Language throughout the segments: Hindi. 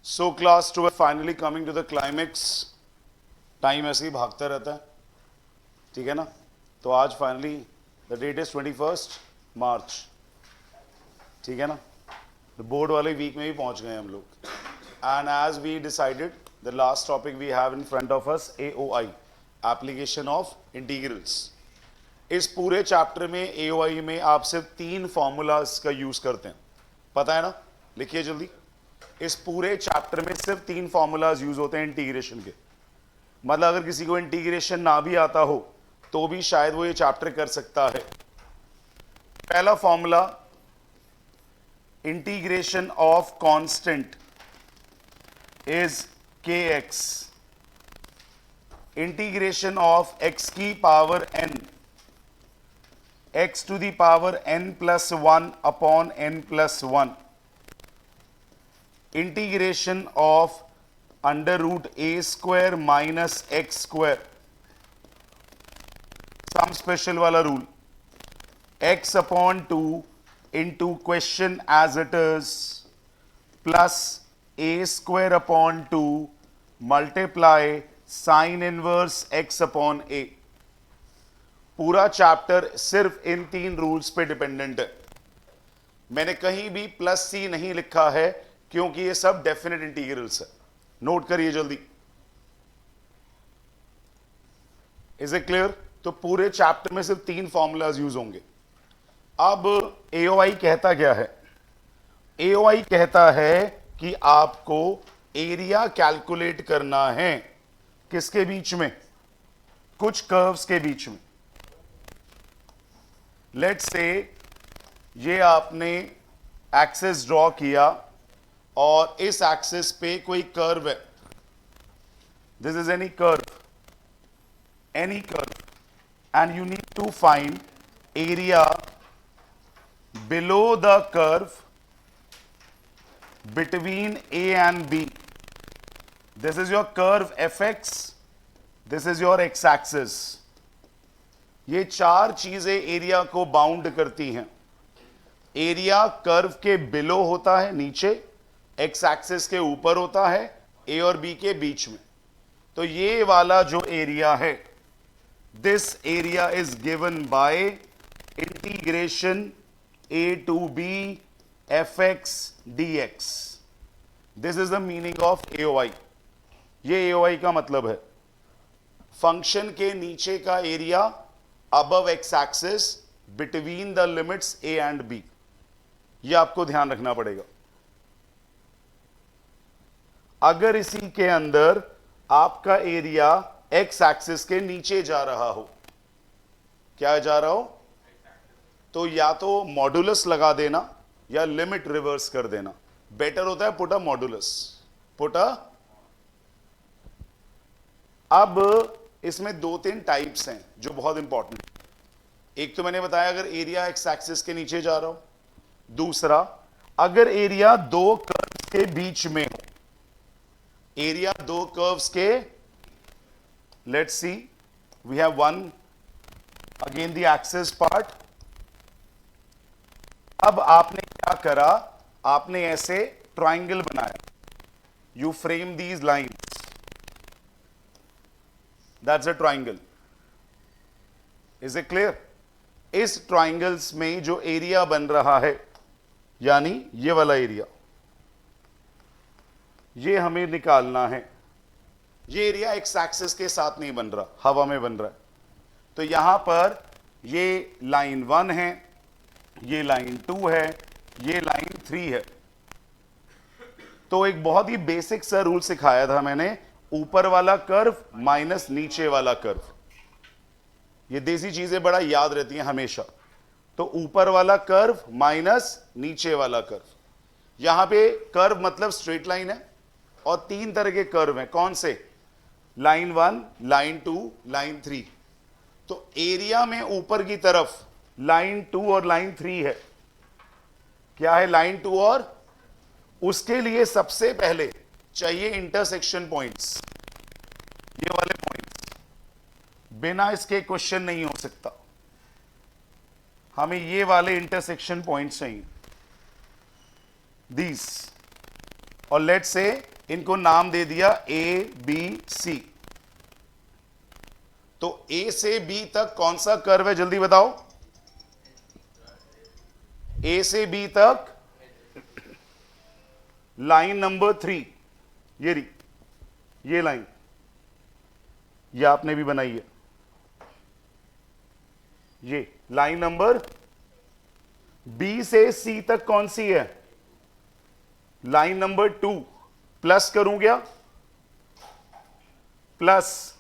So class 12 finally coming to the climax. Time ऐसे ही भागता रहता है, ठीक है ना। तो आज फाइनली द डेट इज 21 मार्च, ठीक है ना। बोर्ड वाले वीक में भी पहुंच गए हम लोग। And as we decided the last topic we have in front of us AOI, application of integrals. इस पूरे चैप्टर में AOI में आप सिर्फ 3 फॉर्मूलाज का यूज करते हैं, पता है ना। लिखिए जल्दी। इस पूरे चैप्टर में सिर्फ 3 फॉर्मूलाज यूज होते हैं इंटीग्रेशन के। मतलब अगर किसी को इंटीग्रेशन ना भी आता हो तो भी शायद वो ये चैप्टर कर सकता है। पहला formula, integration of constant is kx, integration of x की power n, x to the power n+1 upon n+1, integration of √a² minus x², some special वाला rule, x upon 2 into question as it is plus a² upon 2 multiply sine inverse x upon a। पूरा चैप्टर सिर्फ इन 3 रूल्स पे डिपेंडेंट है। मैंने कहीं भी +c नहीं लिखा है क्योंकि ये सब डेफिनेट इंटीग्रल्स है। नोट करिए जल्दी। Is it clear? तो पूरे चैप्टर में सिर्फ 3 फॉर्मूलाज यूज होंगे। अब AOI कहता क्या है? AOI कहता है कि आपको एरिया कैलकुलेट करना है किसके बीच में? कुछ कर्व्स के बीच में। लेट्स से ये आपने एक्सिस ड्रॉ किया और इस एक्सिस पे कोई कर्व है। This is any curve, and you need to find area below the curve between A and B. This is your curve fx, this is your x axis. ये 4 चीजें एरिया को बाउंड करती हैं। एरिया कर्व के बिलो होता है, नीचे, एक्स एक्सिस के ऊपर होता है, ए और बी के बीच में। तो ये वाला जो एरिया है, this area is given by integration a to b fx dx. This is the meaning of AOI। ये AOI का मतलब है फंक्शन के नीचे का area above x axis between the limits a and b। ये आपको ध्यान रखना पड़ेगा। अगर इसी के अंदर आपका एरिया एक्स एक्सिस के नीचे जा रहा हो, क्या जा रहा हो, तो या तो मॉडुलस लगा देना या लिमिट रिवर्स कर देना। बेटर होता है put a modulus, put a. अब इसमें 2-3 टाइप्स हैं जो बहुत इंपॉर्टेंट। एक तो मैंने बताया अगर एरिया एक्स एक्सिस के नीचे जा रहा हो। दूसरा, अगर एरिया 2 कर्व्स के बीच में हो। एरिया 2 कर्व्स के, let's see, we have one again the axis part. अब आपने क्या करा, आपने ऐसे ट्राइंगल बनाया। You frame these lines, that's a triangle. Is it clear? इस ट्राइंगल्स में जो एरिया बन रहा है, यानी ये वाला एरिया, ये हमें निकालना है। ये एरिया एक्स एक्सिस के साथ नहीं बन रहा, हवा में बन रहा है। तो यहां पर ये लाइन 1 है, ये लाइन 2 है, ये लाइन 3 है। तो एक बहुत ही बेसिक सा रूल सिखाया था मैंने, ऊपर वाला कर्व माइनस नीचे वाला कर्व। ये देसी चीजें बड़ा याद रहती हैं हमेशा। तो ऊपर वाला कर्व माइनस नीचे वाला कर्व। यहां पे कर्व मतलब स्ट्रेट लाइन है, और 3 तरह के कर्व हैं। कौन से? Line 1, line 2, line 3। तो एरिया में ऊपर की तरफ लाइन 2 और लाइन 3 है। क्या है लाइन 2 और? उसके लिए सबसे पहले चाहिए इंटरसेक्शन पॉइंट्स, ये वाले पॉइंट्स। बिना इसके क्वेश्चन नहीं हो सकता। हमें ये वाले इंटरसेक्शन पॉइंट्स चाहिए, दीज। और लेट्स से इनको नाम दे दिया ए बी सी। तो ए से बी तक कौन सा कर्व है जल्दी बताओ? ए से बी तक लाइन नंबर 3, ये रही, ये लाइन, ये आपने भी बनाई है, ये लाइन नंबर। बी से सी तक कौन सी है? Line number 2। प्लस करूं क्या? प्लस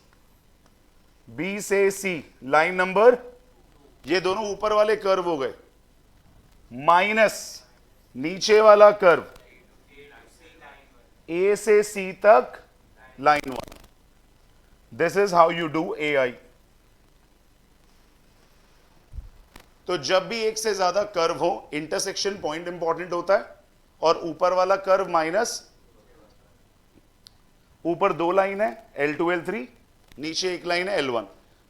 बी से सी लाइन नंबर, ये दोनों ऊपर वाले कर्व हो गए, माइनस नीचे वाला कर्व ए से सी तक line 1। This is how you do A I. तो जब भी एक से ज्यादा कर्व हो, इंटरसेक्शन पॉइंट इंपॉर्टेंट होता है, और ऊपर वाला कर्व माइनस, ऊपर 2 लाइन है L2 L3, नीचे एक लाइन है L1,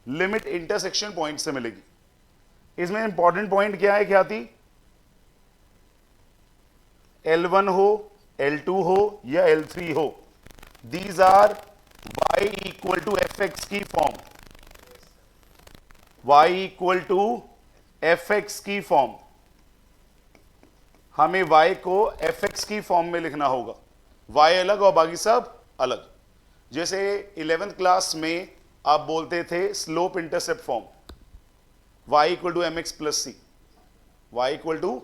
लिमिट इंटरसेक्शन पॉइंट से मिलेगी। इसमें इंपॉर्टेंट पॉइंट क्या है, क्या थी? L1 हो, L2 हो या L3 हो, these are y equal to fx की form, y equal to fx की फॉर्म। हमें y को fx की फॉर्म में लिखना होगा, y अलग और बाकी सब अलग। जैसे 11th क्लास में आप बोलते थे slope intercept form, y equal to mx plus c, y equal to,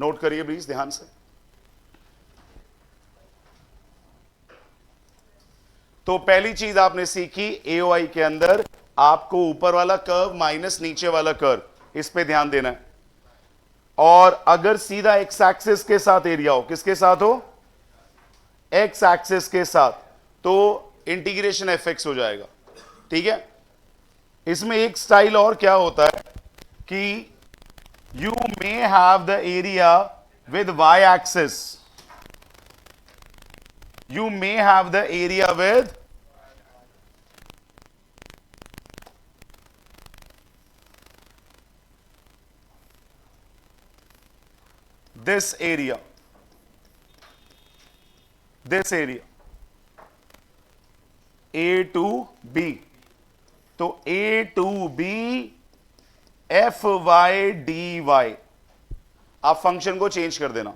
note करिए प्लीज ध्यान से। तो पहली चीज आपने सीखी एओआई के अंदर, आपको ऊपर वाला कर्व माइनस नीचे वाला कर्व, इस पे ध्यान देना है। और अगर सीधा एक्स एक्सिस के साथ एरिया हो, किसके साथ हो? एक्स एक्सिस के साथ, तो इंटीग्रेशन एफ एक्स हो जाएगा। ठीक है, इसमें एक स्टाइल और क्या होता है कि you may have the area with y axis, you may have the area with this area, A to B। तो A to B FY DY, आप फंक्शन को चेंज कर देना।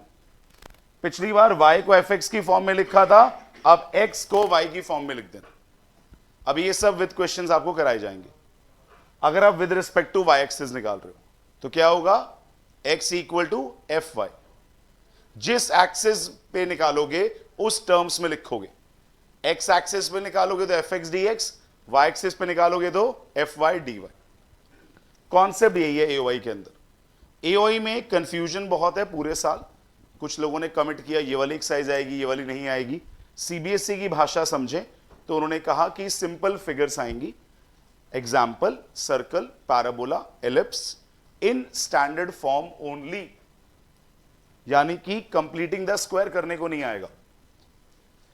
पिछली बार y को fx की फॉर्म में लिखा था, अब x को y की फॉर्म में लिख देना। अब ये सब विद क्वेश्चंस आपको कराए जाएंगे। अगर आप with respect to y axis निकाल रहे हो तो क्या होगा? x equal to fy। जिस एक्सिस पे निकालोगे उस टर्म्स में लिखोगे। x एक्सिस पे निकालोगे तो fx dx, y एक्सिस पे निकालोगे तो fy dy। कॉन्सेप्ट यही है एओआई के अंदर। एओआई में कंफ्यूजन बहुत है पूरे साल। कुछ लोगों ने कमेंट किया ये वाली एक्सरसाइज आएगी, ये वाली नहीं आएगी। सीबीएसई की भाषा समझें तो उन्होंने कहा कि सिंपल फिगर्स आएंगी, example, circle, parabola, ellipse, in standard form only, यानी कि कंप्लीटिंग द स्क्वायर करने को नहीं आएगा।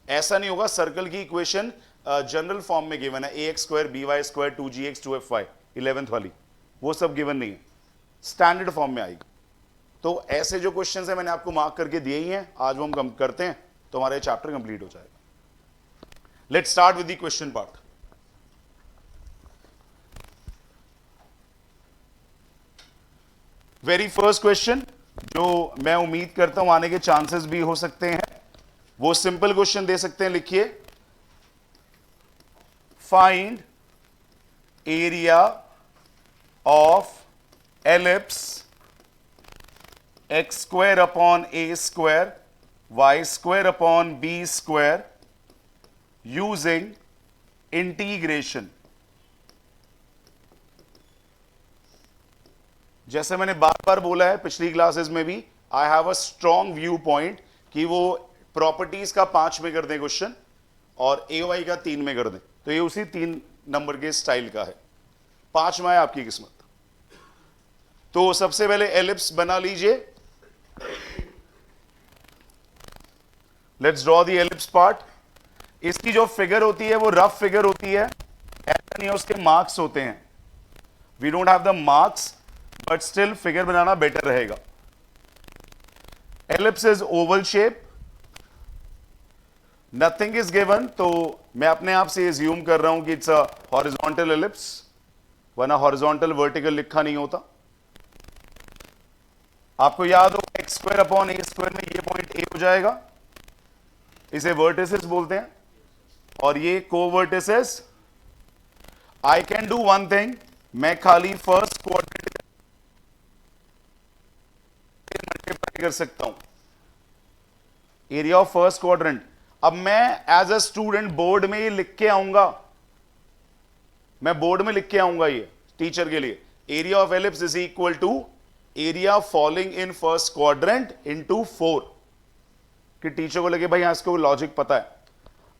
ऐसा नहीं होगा सर्कल की इक्वेशन जनरल फॉर्म में गिवन है, ax square by square 2gx 2fy 11th वाली, वो सब गिवन नहीं है, स्टैंडर्ड फॉर्म में आएगी। तो ऐसे जो क्वेश्चंस हैं मैंने आपको मार्क करके दिए ही हैं, आज वो हम करते हैं तो हमारा चैप्टर कंप्लीट हो जाएगा। Let's start with the question part. Very first question जो मैं उम्मीद करता हूं आने के चांसेस भी हो सकते हैं, वो सिंपल क्वेश्चन दे सकते हैं। लिखिए, find area of ellipse x square upon a square y square upon b square using integration। जैसे मैंने बार बार बोला है पिछली क्लासेस में भी, I have a strong view point कि वो प्रॉपर्टीज का 5 में कर दें क्वेश्चन और एओआई का 3 में कर दें, तो ये उसी 3 नंबर के स्टाइल का है। 5 में है आपकी किस्मत। तो सबसे पहले एलिप्स बना लीजिए। Let's draw the ellipse part. इसकी जो फिगर होती है वो रफ फिगर होती है, ऐसा नहीं है उसके मार्क्स होते हैं। We don't have the marks but still figure बनाना बेटर रहेगा। Ellipse is oval shape, nothing is given, तो मैं अपने आप से एज्यूम कर रहा हूं कि इट्स अ हॉरिजॉन्टल एलिप्स, वरना हॉरिजॉन्टल वर्टिकल लिखा नहीं होता। आपको याद होगा X square upon a square में ये पॉइंट ए हो जाएगा, इसे वर्टिसेस बोलते हैं, और ये कोवर्टिसेस। I can do one thing, मैं खाली फर्स्ट क्वाड्रेंट मल्टीप्लाई कर सकता हूं, एरिया ऑफ फर्स्ट क्वाड्रेंट। अब मैं एज अ स्टूडेंट बोर्ड में ये लिख के आऊंगा, मैं बोर्ड में लिख के आऊंगा ये टीचर के लिए, area of ellipse is equal to area falling in first quadrant into 4, कि टीचर को लगे भाई इसको लॉजिक पता है।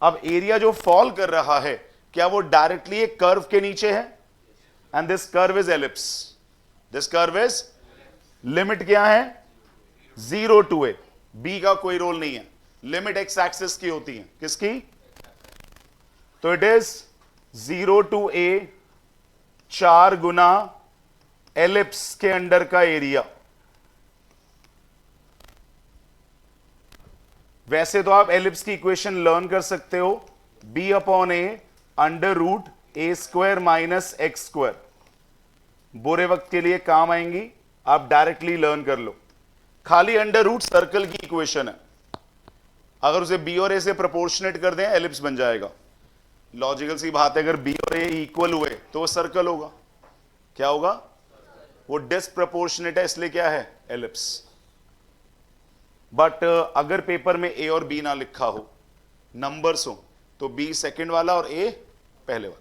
अब एरिया जो फॉल कर रहा है, क्या वो डायरेक्टली एक कर्व के नीचे है? And this curve is ellipse, this curve is, limit क्या है? 0 टू ए, बी का कोई रोल नहीं है, लिमिट एक्स एक्सिस की होती है, किसकी? तो इट इज 0 टू ए 4 गुना एलिप्स के अंडर का एरिया। वैसे तो आप एलिप्स की इक्वेशन लर्न कर सकते हो, B upon A under root A square minus x square, बुरे वक्त के लिए काम आएंगी, आप डायरेक्टली लर्न कर लो। खाली अंडर रूट सर्कल की इक्वेशन है, अगर उसे बी और ए से प्रोपोर्शनेट कर दें एलिप्स बन जाएगा। लॉजिकल सी बात है, अगर बी और ए इक्वल हुए तो वो सर्कल होगा। क्या होगा? वो डिसप्रोपोर्शनेट है, इसलिए क्या है? एलिप्स। बट अगर पेपर में ए और बी ना लिखा हो, नंबर्स हो, तो बी सेकंड वाला और ए पहले वाला।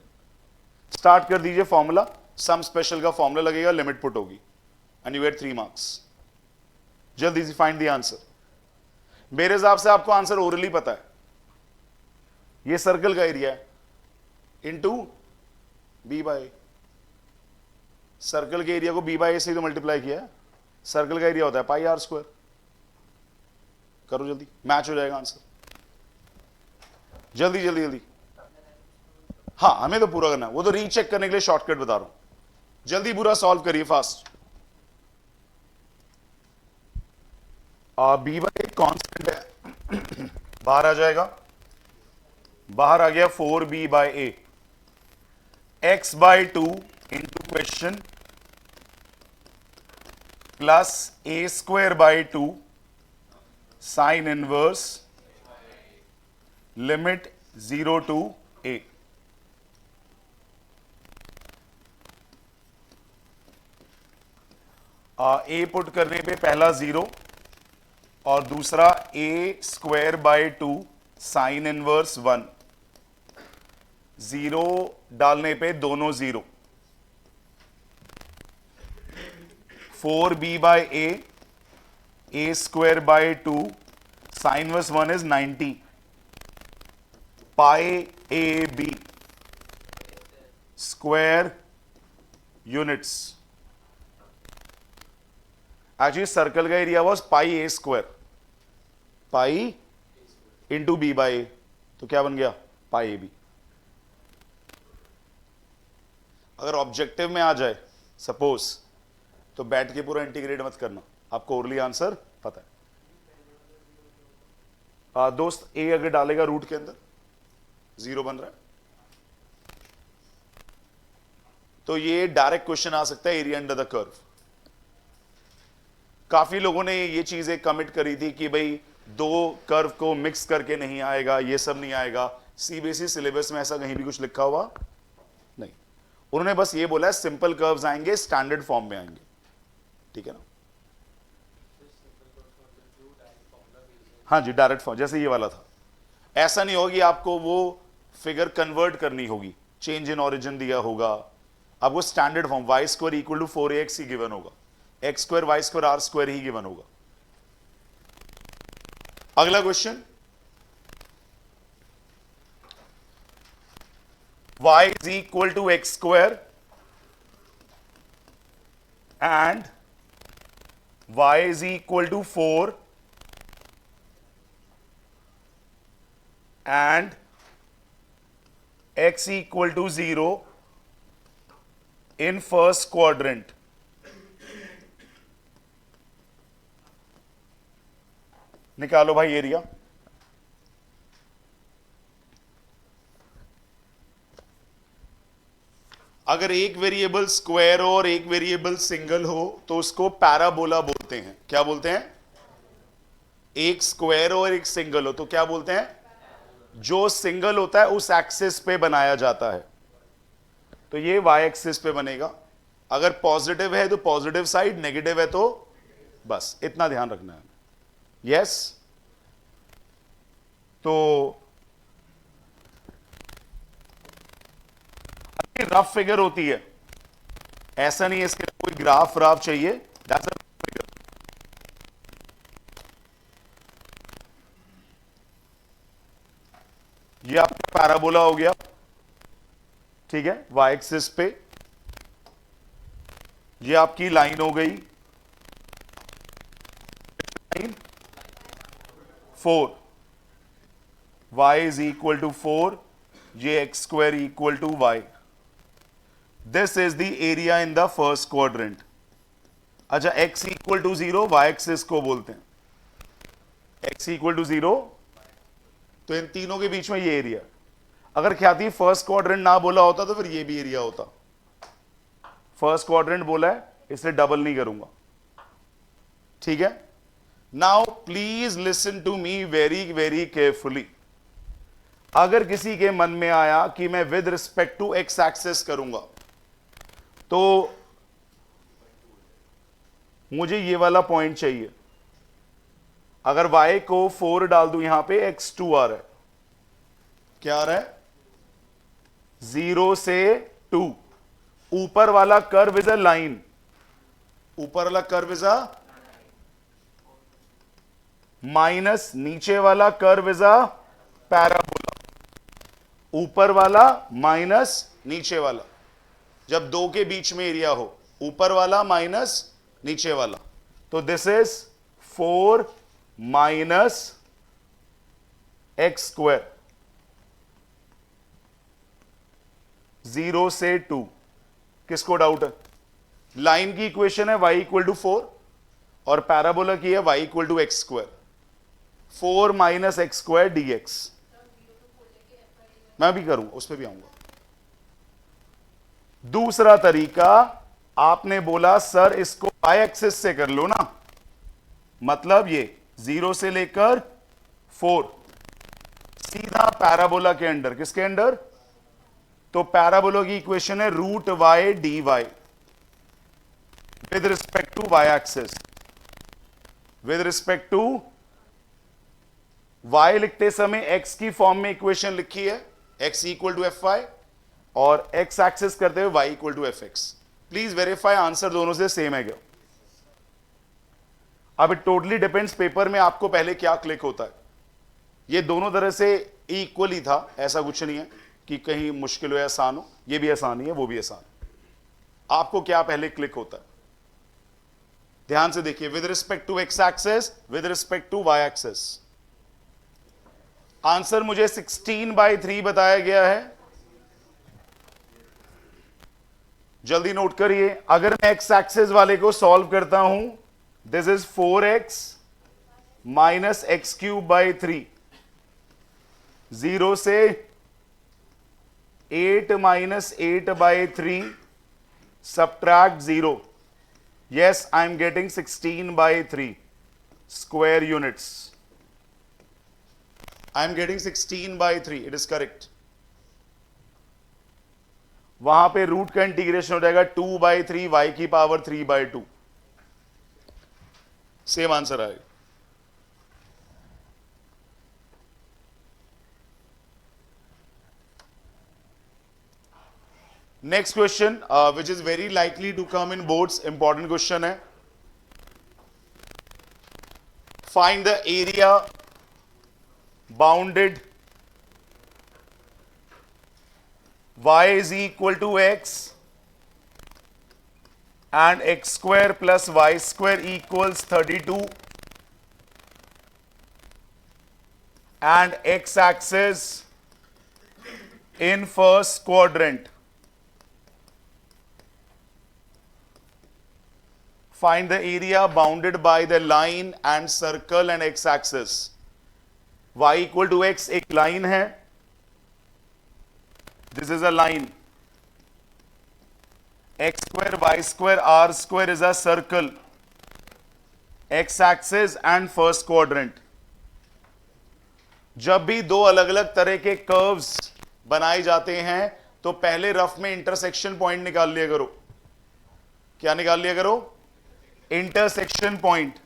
स्टार्ट कर दीजिए फॉर्मूला, सम स्पेशल का फॉर्मूला लगेगा, लिमिट पुट होगी, एंड यू गेट 3 मार्क्स। जल्दी से फाइंड द आंसर। मेरे हिसाब से आपको आंसर ओरली पता है, ये सर्कल का एरिया है इनटू बी बाय, सर्कल के एरिया को बी बाय ए से तो मल्टीप्लाई किया है, सर्कल का एरिया होता है पाई आर स्क्वायर। करो जल्दी, मैच हो जाएगा आंसर, जल्दी जल्दी जल्दी। हाँ, हमें तो पूरा करना है, वो तो रीचेक करने के लिए शॉर्टकट बता रहा हूं। जल्दी पूरा सॉल्व करिए फास्ट। बी बाई कॉन्स्टेंट है, बाहर आ जाएगा, बाहर आ गया 4b by A, X by 2 into question plus A square by 2 sine inverse limit 0 to A. A put करने पे पहला 0 और दूसरा A square by 2 sine inverse 1, 0 डालने पे दोनों 0, 4b by A square by 2 sine inverse 1 is 90, pi A B square units. Actually circle का area was pi A square, pi into B by ए, तो क्या बन गया? पाई ए बी। अगर ऑब्जेक्टिव में आ जाए सपोज, तो बैठ के पूरा इंटीग्रेट मत करना, आपको ओरली आंसर पता है। दोस्त, ए अगर डालेगा रूट के अंदर 0 बन रहा है, तो ये डायरेक्ट क्वेश्चन आ सकता है, एरिया अंडर द कर्व। काफी लोगों ने ये चीजें कमिट करी थी कि भाई दो कर्व को मिक्स करके नहीं आएगा, ये सब नहीं आएगा। सीबीएसई सिलेबस में ऐसा कहीं भी कुछ लिखा हुआ नहीं, उन्होंने बस ये बोला है सिंपल कर्व्स आएंगे, स्टैंडर्ड फॉर्म में आएंगे, ठीक है ना? हाँ जी, डायरेक्ट फॉर्म जैसे ये वाला था। ऐसा नहीं होगी, आपको वो फिगर कन्वर्ट करनी होगी, चेंज इन ओरिजिन दिया होगा, आपको standard form Y square equal to 4ax ही गिवन होगा, X square Y square are square ही गिवन होगा। अगला question, y is equal to x square and y is equal to 4 and x equal to 0 in first quadrant. निकालो भाई एरिया। अगर एक वेरिएबल स्क्वायर हो और एक वेरिएबल सिंगल हो तो उसको पैराबोला बोलते हैं। क्या बोलते हैं? एक स्क्वायर और एक सिंगल हो तो क्या बोलते हैं? जो सिंगल होता है उस एक्सिस पे बनाया जाता है, तो ये वाई एक्सिस पे बनेगा। अगर पॉजिटिव है तो पॉजिटिव साइड, नेगेटिव है तो बस इतना ध्यान रखना है। यस, तो रफ फिगर होती है, ऐसा नहीं है इसके लिए कोई ग्राफ व्राफ चाहिए। That's a figure. ये आपका पैराबोला हो गया, ठीक है, वाई एक्सिस पे। ये आपकी लाइन हो गई, line 4, y is equal to 4, ये x square equal to y. This is the area in the first quadrant. अच्छा, x equal to 0 y axis को बोलते हैं, x इक्वल टू 0, तो इन तीनों के बीच में ये एरिया। अगर ख्याति फर्स्ट क्वाड्रेंट ना बोला होता तो फिर ये भी एरिया होता। फर्स्ट क्वाड्रेंट बोला है इसलिए डबल नहीं करूंगा, ठीक है। Now please listen to me very very carefully. अगर किसी के मन में आया कि मैं with respect to x axis करूंगा तो मुझे ये वाला पॉइंट चाहिए। अगर y को 4 डाल दूं यहां पे, x2 आ रहा है। क्या आ रहा है? 0 से 2। ऊपर वाला कर्व इज अ लाइन, ऊपर वाला कर्व इज अ माइनस, नीचे वाला कर्व इज अ पैराबोला। ऊपर वाला माइनस नीचे वाला, जब दो के बीच में एरिया हो, ऊपर वाला माइनस नीचे वाला, तो this is 4 minus x square, 0 से 2। किसको डाउट है? लाइन की इक्वेशन है y इक्वल टू 4 और पैराबोला की है y equal to x square, 4 minus x square d x. मैं भी करूंगा, उस पर भी आऊंगा। दूसरा तरीका, आपने बोला सर इसको y एक्सिस से कर लो ना, मतलब ये 0 से लेकर 4 सीधा पैराबोला के अंडर। किसके अंडर? तो पैराबोला की इक्वेशन है root y d y with respect to y axis. With respect to y लिखते समय x की फॉर्म में इक्वेशन लिखी है, x equal to f y, और x एक्सिस करते हुए y equal to f x. Please verify answer दोनों से सेम है क्या? अब इट टोटली डिपेंड्स पेपर में आपको पहले क्या क्लिक होता है। ये दोनों तरह से इक्वल ही था, ऐसा कुछ नहीं है कि कहीं मुश्किल हो या आसान हो। ये भी आसान ही है, वो भी आसान। आपको क्या पहले क्लिक होता है? ध्यान से देखिए, with respect to x axis, with respect to y axis. Answer मुझे 16/3 बताया गया है, जल्दी नोट करिए। अगर मैं एक्स एक्सिस वाले को सॉल्व करता हूं, this is 4x minus x cube by 3, 0 से 8 minus 8/3 subtract 0. Yes, I am getting 16/3 square units. I am getting 16/3. It is correct. वहां पे रूट का इंटीग्रेशन हो जाएगा 2/3 y की पावर 3/2। सेम आंसर आएगा। Next question which is very likely to come in boards, important question है। Find the area bounded y is equal to x and x square plus y square equals 32 and x axis in first quadrant. Find the area bounded by the line and circle and x axis. y equal to x एक लाइन है, this is a line, x square y square r square is a circle, x axis and first quadrant. जब भी दो अलग अलग तरह के कर्व्स बनाए जाते हैं तो पहले रफ में इंटरसेक्शन पॉइंट निकाल लिया करो. क्या निकाल लिया करो? Intersection point.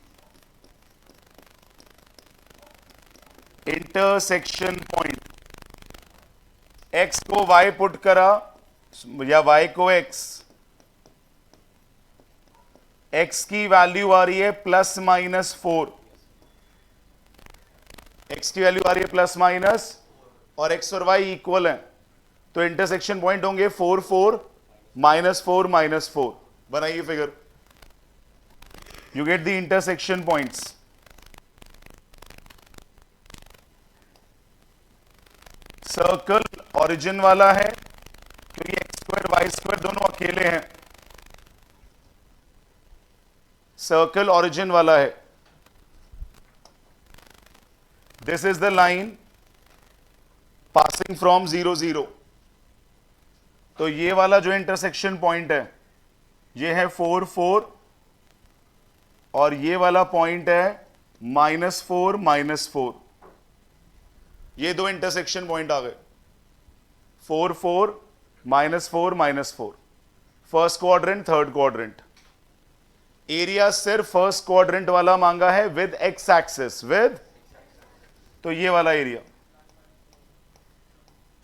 Intersection point. x को y पुट करा या y को x. x की वैल्यू आ रही है +-4. x की वैल्यू आ रही है +- और x और y इक्वल है तो इंटरसेक्शन पॉइंट होंगे 4 4 -4 -4. बनाइए figure. You get the intersection points. Circle origin वाला है क्योंकि x स्क्वायर y स्क्वायर दोनों अकेले हैं. सर्कल ओरिजिन वाला है. This is the line passing from 0 0. तो ये वाला जो इंटरसेक्शन पॉइंट है ये है 4 4 और ये वाला पॉइंट है -4 -4. ये दो इंटरसेक्शन पॉइंट आ गए. 4 4 -4 -4. First quadrant third quadrant. Area सिर्फ फर्स्ट क्वाड्रेंट वाला मांगा है विद एक्स एक्सिस. विद तो ये वाला area,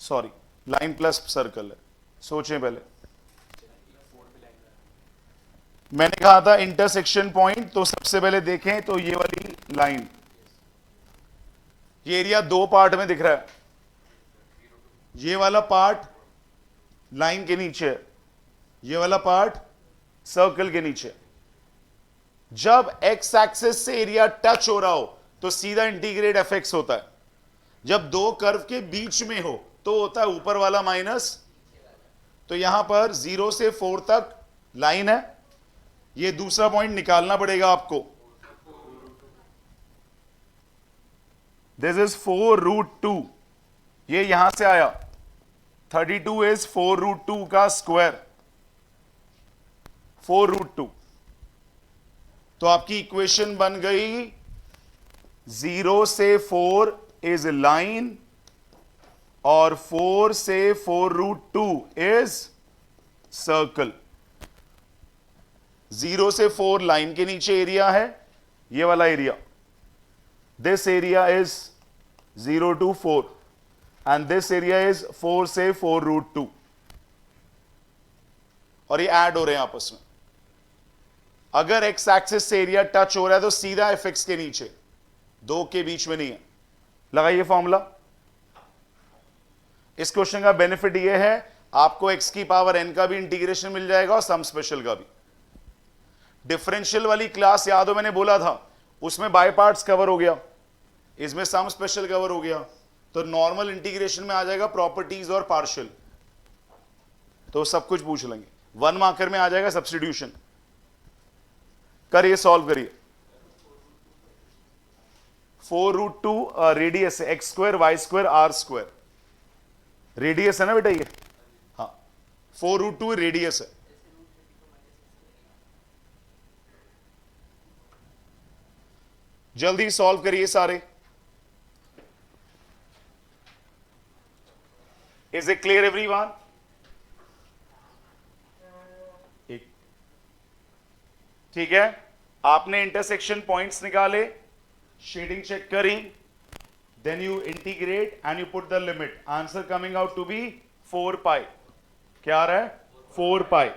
sorry line plus circle है. सोचें पहले. मैंने कहा था इंटरसेक्शन पॉइंट, तो सबसे पहले देखें तो ये वाली लाइन, ये एरिया दो पार्ट में दिख रहा है. ये वाला पार्ट लाइन के नीचे है, ये वाला पार्ट सर्कल के नीचे. जब एक्स एक्सिस से एरिया टच हो रहा हो तो सीधा इंटीग्रेट एफएक्स होता है. जब दो कर्व के बीच में हो तो होता है ऊपर वाला माइनस. तो यहां पर 0 से 4 तक लाइन है. ये दूसरा पॉइंट निकालना पड़ेगा आपको. This is 4√2. ये यहां से आया. 32 इज 4√2 का स्क्वायर. 4√2. तो आपकी इक्वेशन बन गई 0 से 4 इज लाइन और 4 से 4√2 इज सर्कल. 0 से 4 लाइन के नीचे एरिया है, ये वाला area. This area is 0 to 4 and this area is 4 से 4√2 और ये ऐड हो रहे हैं आपस में. अगर एक्स एक्सिस से एरिया टच हो रहा है तो सीधा एफएक्स के नीचे, दो के बीच में नहीं है. लगाइए फॉर्मूला. इस क्वेश्चन का बेनिफिट ये है आपको x की पावर n का भी इंटीग्रेशन मिल जाएगा और सम स्पेशल का भी. डिफरेंशियल वाली क्लास याद हो मैंने बोला था, उसमें बाय पार्ट्स कवर हो गया, इसमें सम स्पेशल कवर हो गया. तो नॉर्मल इंटीग्रेशन में आ जाएगा प्रॉपर्टीज और पार्शियल. तो सब कुछ पूछ लेंगे. 1 मार्कर में आ जाएगा सब्स्टिट्यूशन. करिए, सॉल्व करिए. 4√2 रेडियस है, x square Y square are square. Radius है ना बेटा ये. हाँ, 4√2 रेडियस है. जल्दी सॉल्व करिए सारे. Is it clear everyone? ठीक है, आपने इंटरसेक्शन पॉइंट्स निकाले, शेडिंग चेक करी, then you integrate and you put the limit. Answer coming out to be 4 pi. क्या आ रहा है? 4 pi.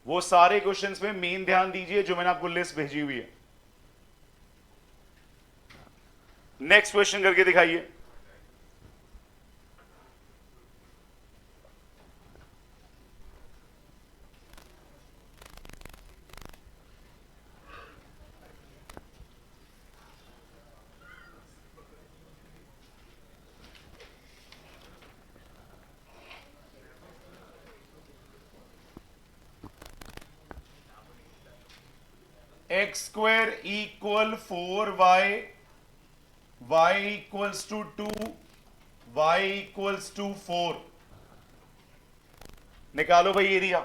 वो सारे क्वेश्चंस में मेन ध्यान दीजिए जो मैंने आपको लिस्ट भेजी हुई है. नेक्स्ट क्वेश्चन करके दिखाइए. x square equal 4y, y equals to 2, y equals to 4. निकालो भाई area.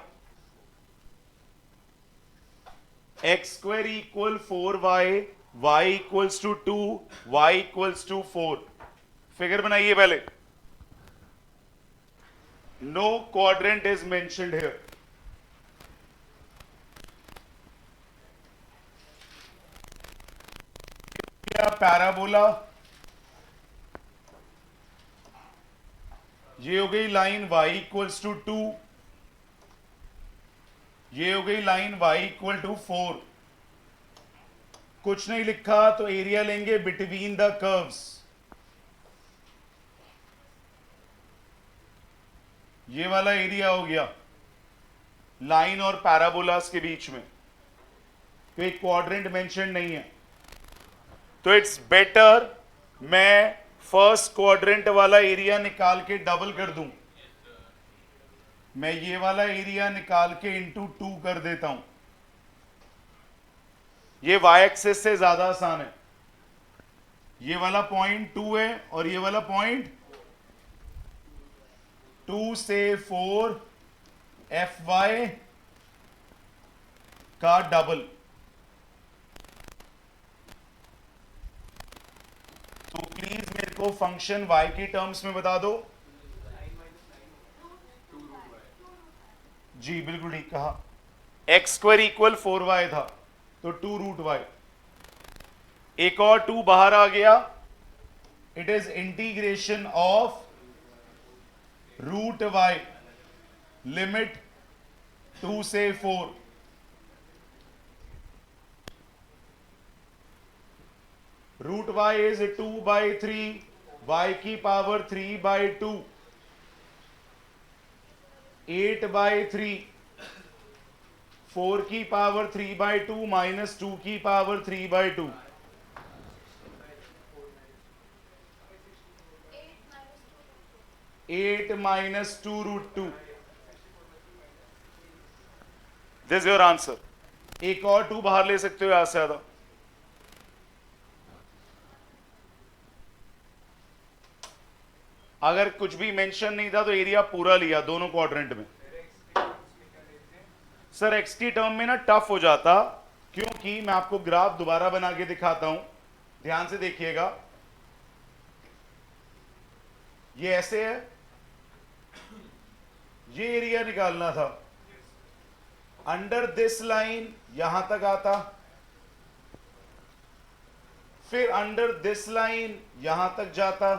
X square equal 4y, y equals to 2, y equals to 4। Figure बनाइए पहले। No quadrant is mentioned here. Parabola, ये हो गई लाइन y इक्वल्स टू 2, ये हो गई लाइन y इक्वल टू 4। कुछ नहीं लिखा तो एरिया लेंगे बिटवीन द कर्व्स। ये वाला एरिया हो गया लाइन और पैराबोलास के बीच में, तो एक क्वाड्रेंट मेंशन नहीं है, तो इट्स बेटर मैं फर्स्ट क्वाड्रेंट वाला एरिया निकाल के डबल कर दूं। मैं ये वाला एरिया निकाल के इंटू 2 कर देता हूं। ये y एक्सिस से ज्यादा आसान है। ये वाला पॉइंट 2 है और ये वाला पॉइंट 2 से 4 fy का डबल। तो प्लीज मेरे को फंक्शन y की टर्म्स में बता दो। जी बिल्कुल ठीक कहा। एक्स स्क्वायर इक्वल 4y था तो 2 रूट y। एक और 2 बाहर आ गया। It is integration of root y limit 2 से 4। रूट y इज 2/3, y की पावर 3/2, 8/3, 4 की पावर 3/2 माइनस 2 की power 3/2। 8 minus 2 root 2। This is your answer. एक और 2 बाहर ले सकते हो यहां से ज्यादा। अगर कुछ भी मेंशन नहीं था तो एरिया पूरा लिया दोनों क्वाड्रेंट में। सर एक्स की टर्म में ना टफ हो जाता, क्योंकि मैं आपको ग्राफ दोबारा बना के दिखाता हूं, ध्यान से देखिएगा। ये ऐसे है, ये एरिया निकालना था। अंडर दिस लाइन यहां तक आता, फिर अंडर दिस लाइन यहां तक जाता।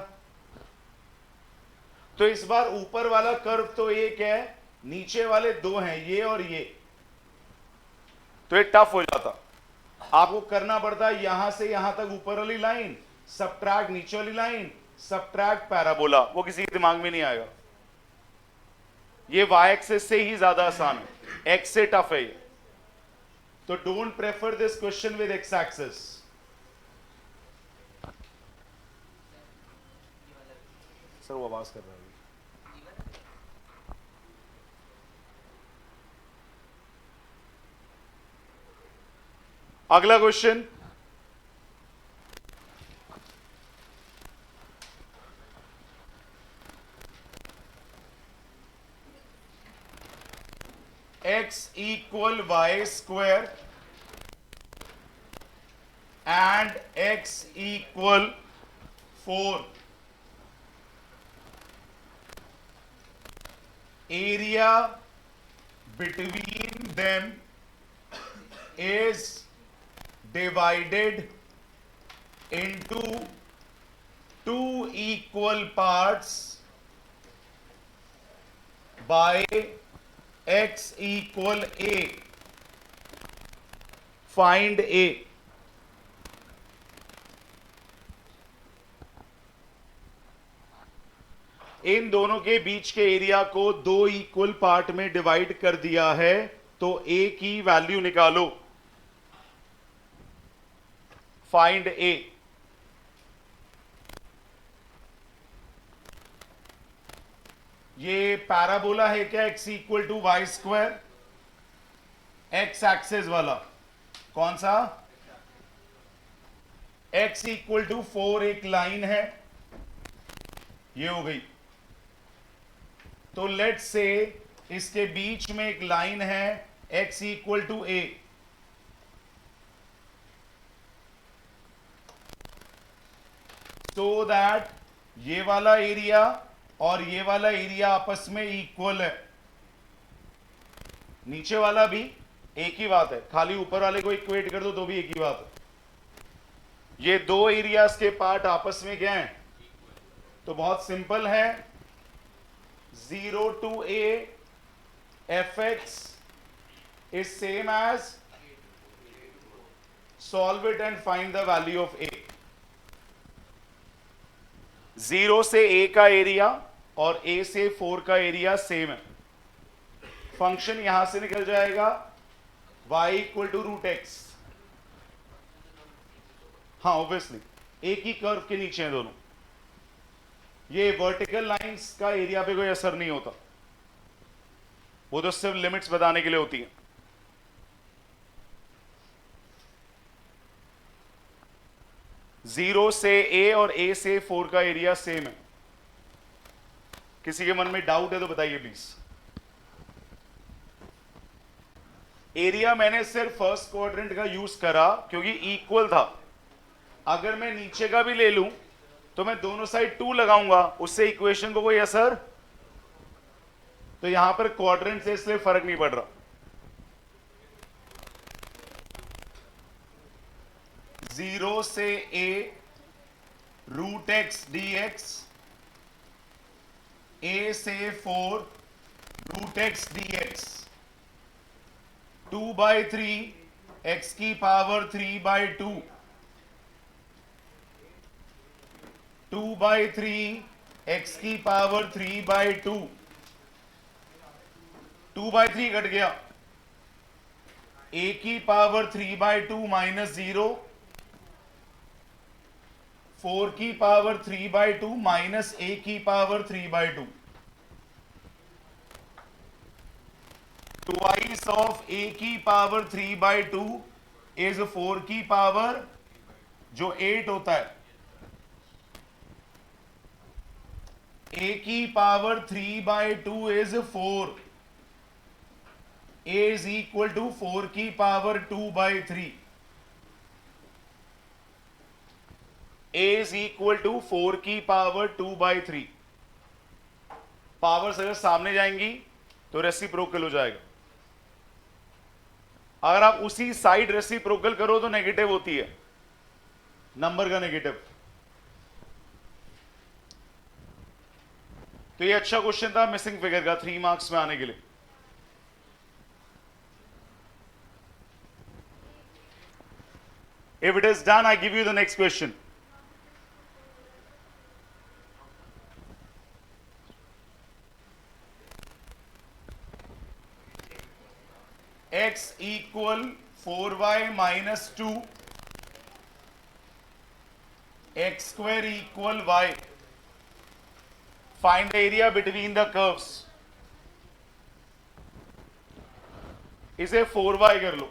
तो इस बार ऊपर वाला कर्व तो एक है, नीचे वाले 2 हैं, ये और ये, तो ये टफ हो जाता। आपको करना पड़ता है यहां से यहां तक ऊपर वाली लाइन, सबट्रैक्ट नीचे वाली लाइन, सबट्रैक्ट पैराबोला। वो किसी के दिमाग में नहीं आएगा। ये y एक्सिस से ही ज्यादा आसान है, x से टफ है ये। तो don't prefer this question with x axis. Sir वो आवाज कर रहा है। अगला question, x equal y square and x equal 4. Area between them is divided into 2 equal parts by x equal a. Find a. इन दोनों के बीच के एरिया को 2 इक्वल पार्ट में डिवाइड कर दिया है, तो a की वैल्यू निकालो। Find a। ये पैराबोला है क्या, x equal to y square, x axis वाला कौन सा, x इक्वल टू 4 एक लाइन है, ये हो गई। तो लेट्स से इसके बीच में एक लाइन है x equal to a, so that ये वाला एरिया और ये वाला एरिया आपस में इक्वल है। नीचे वाला भी एक ही बात है, खाली ऊपर वाले को इक्वेट कर दो तो भी एक ही बात है। ये दो एरियाज के पार्ट आपस में क्या है, तो बहुत सिंपल है, 0 to a fx is same as, solve it and find the value of a। 0 से a का एरिया और a से 4 का एरिया सेम है। फंक्शन यहां से निकल जाएगा y equal to root x. हाँ ऑब्वियसली एक ही कर्व के नीचे हैं दोनों। ये वर्टिकल लाइंस का एरिया पे कोई असर नहीं होता, वो तो सिर्फ लिमिट्स बताने के लिए होती हैं। जीरो से a और a से 4 का एरिया सेम है। किसी के मन में डाउट है तो बताइए प्लीज। एरिया मैंने सिर्फ फर्स्ट क्वाड्रेंट का यूज करा क्योंकि इक्वल था। अगर मैं नीचे का भी ले लूं तो मैं दोनों साइड 2 लगाऊंगा, उससे इक्वेशन को कोई असर, तो यहां पर क्वाड्रेंट से इसलिए फर्क नहीं पड़ रहा। जीरो से a root x d x, a से 4 root x d x, 2/3 x की पावर 3/2, 2/3 x की पावर 3/2, 2/3 कट गया, a की पावर 3/2 माइनस 0, 4 की पावर 3/2 माइनस a की पावर 3/2, ट्वाइस ऑफ a की पावर 3/2 इज 4 की पावर जो 8 होता है। a की power 3/2 is 4, a is equal to 4 की power 2/3, a is equal to 4 की पावर 2/3। पावर्स अगर सामने जाएंगी तो रेसिप्रोकल हो जाएगा। अगर आप उसी साइड रेसिप्रोकल करो तो नेगेटिव होती है, नंबर का नेगेटिव। तो ये अच्छा क्वेश्चन था मिसिंग फिगर का, 3 मार्क्स में आने के लिए। If it is done, I give you the next question. X equal 4y minus 2, x square equal y. Find the area between the curves. इसे 4y कर लो,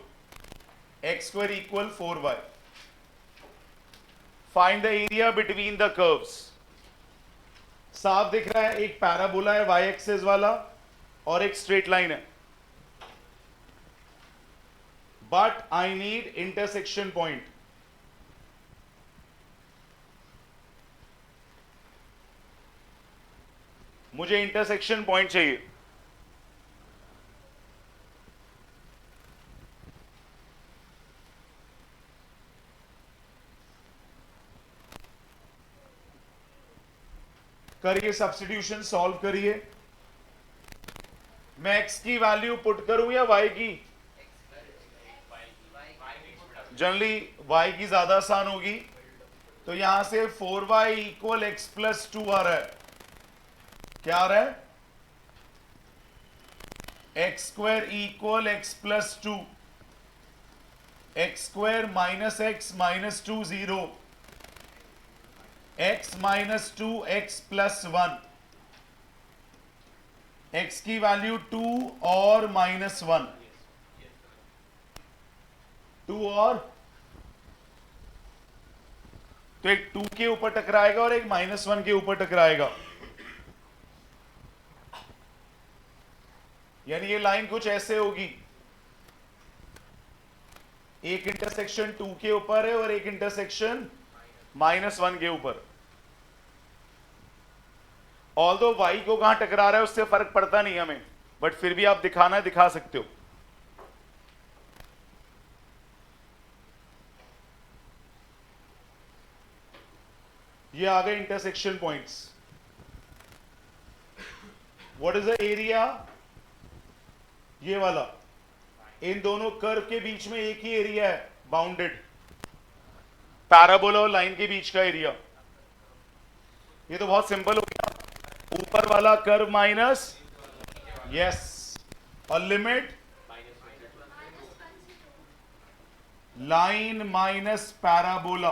x square equal 4y. Find the area between the curves. साफ दिख रहा है, एक पैराबोला है y एक्सिस वाला और एक स्ट्रेट लाइन है, but I need intersection point. मुझे इंटरसेक्शन पॉइंट चाहिए। करिए सब्स्टिट्यूशन, सॉल्व करिए। मैं x की वैल्यू पुट करूं या y की? जनरली y की ज्यादा आसान होगी, तो यहां से 4y इक्वल एक्स प्लस 2 आ रहा है। क्या आ रहा है? X square equal x plus 2, x square minus x minus 2 0, x minus 2 x plus 1, x की वैल्यू 2 और माइनस 1, 2 और, तो एक 2 के ऊपर टकराएगा और एक माइनस 1 के ऊपर टकराएगा। यानी ये लाइन कुछ ऐसे होगी, एक इंटरसेक्शन 2 के ऊपर है और एक इंटरसेक्शन -1 के ऊपर। ऑल्दो वाई को कहां टकरा रहा है उससे फर्क पड़ता नहीं हमें, बट फिर भी आप दिखाना है, दिखा सकते हो। ये आ गए intersection points. What is the area? ये वाला, इन दोनों कर्व के बीच में एक ही एरिया है, बाउंडेड, पैराबोला और लाइन के बीच का एरिया। ये तो बहुत सिंपल हो गया, ऊपर वाला कर्व माइनस, यस, और लिमिट लाइन माइनस पैराबोला।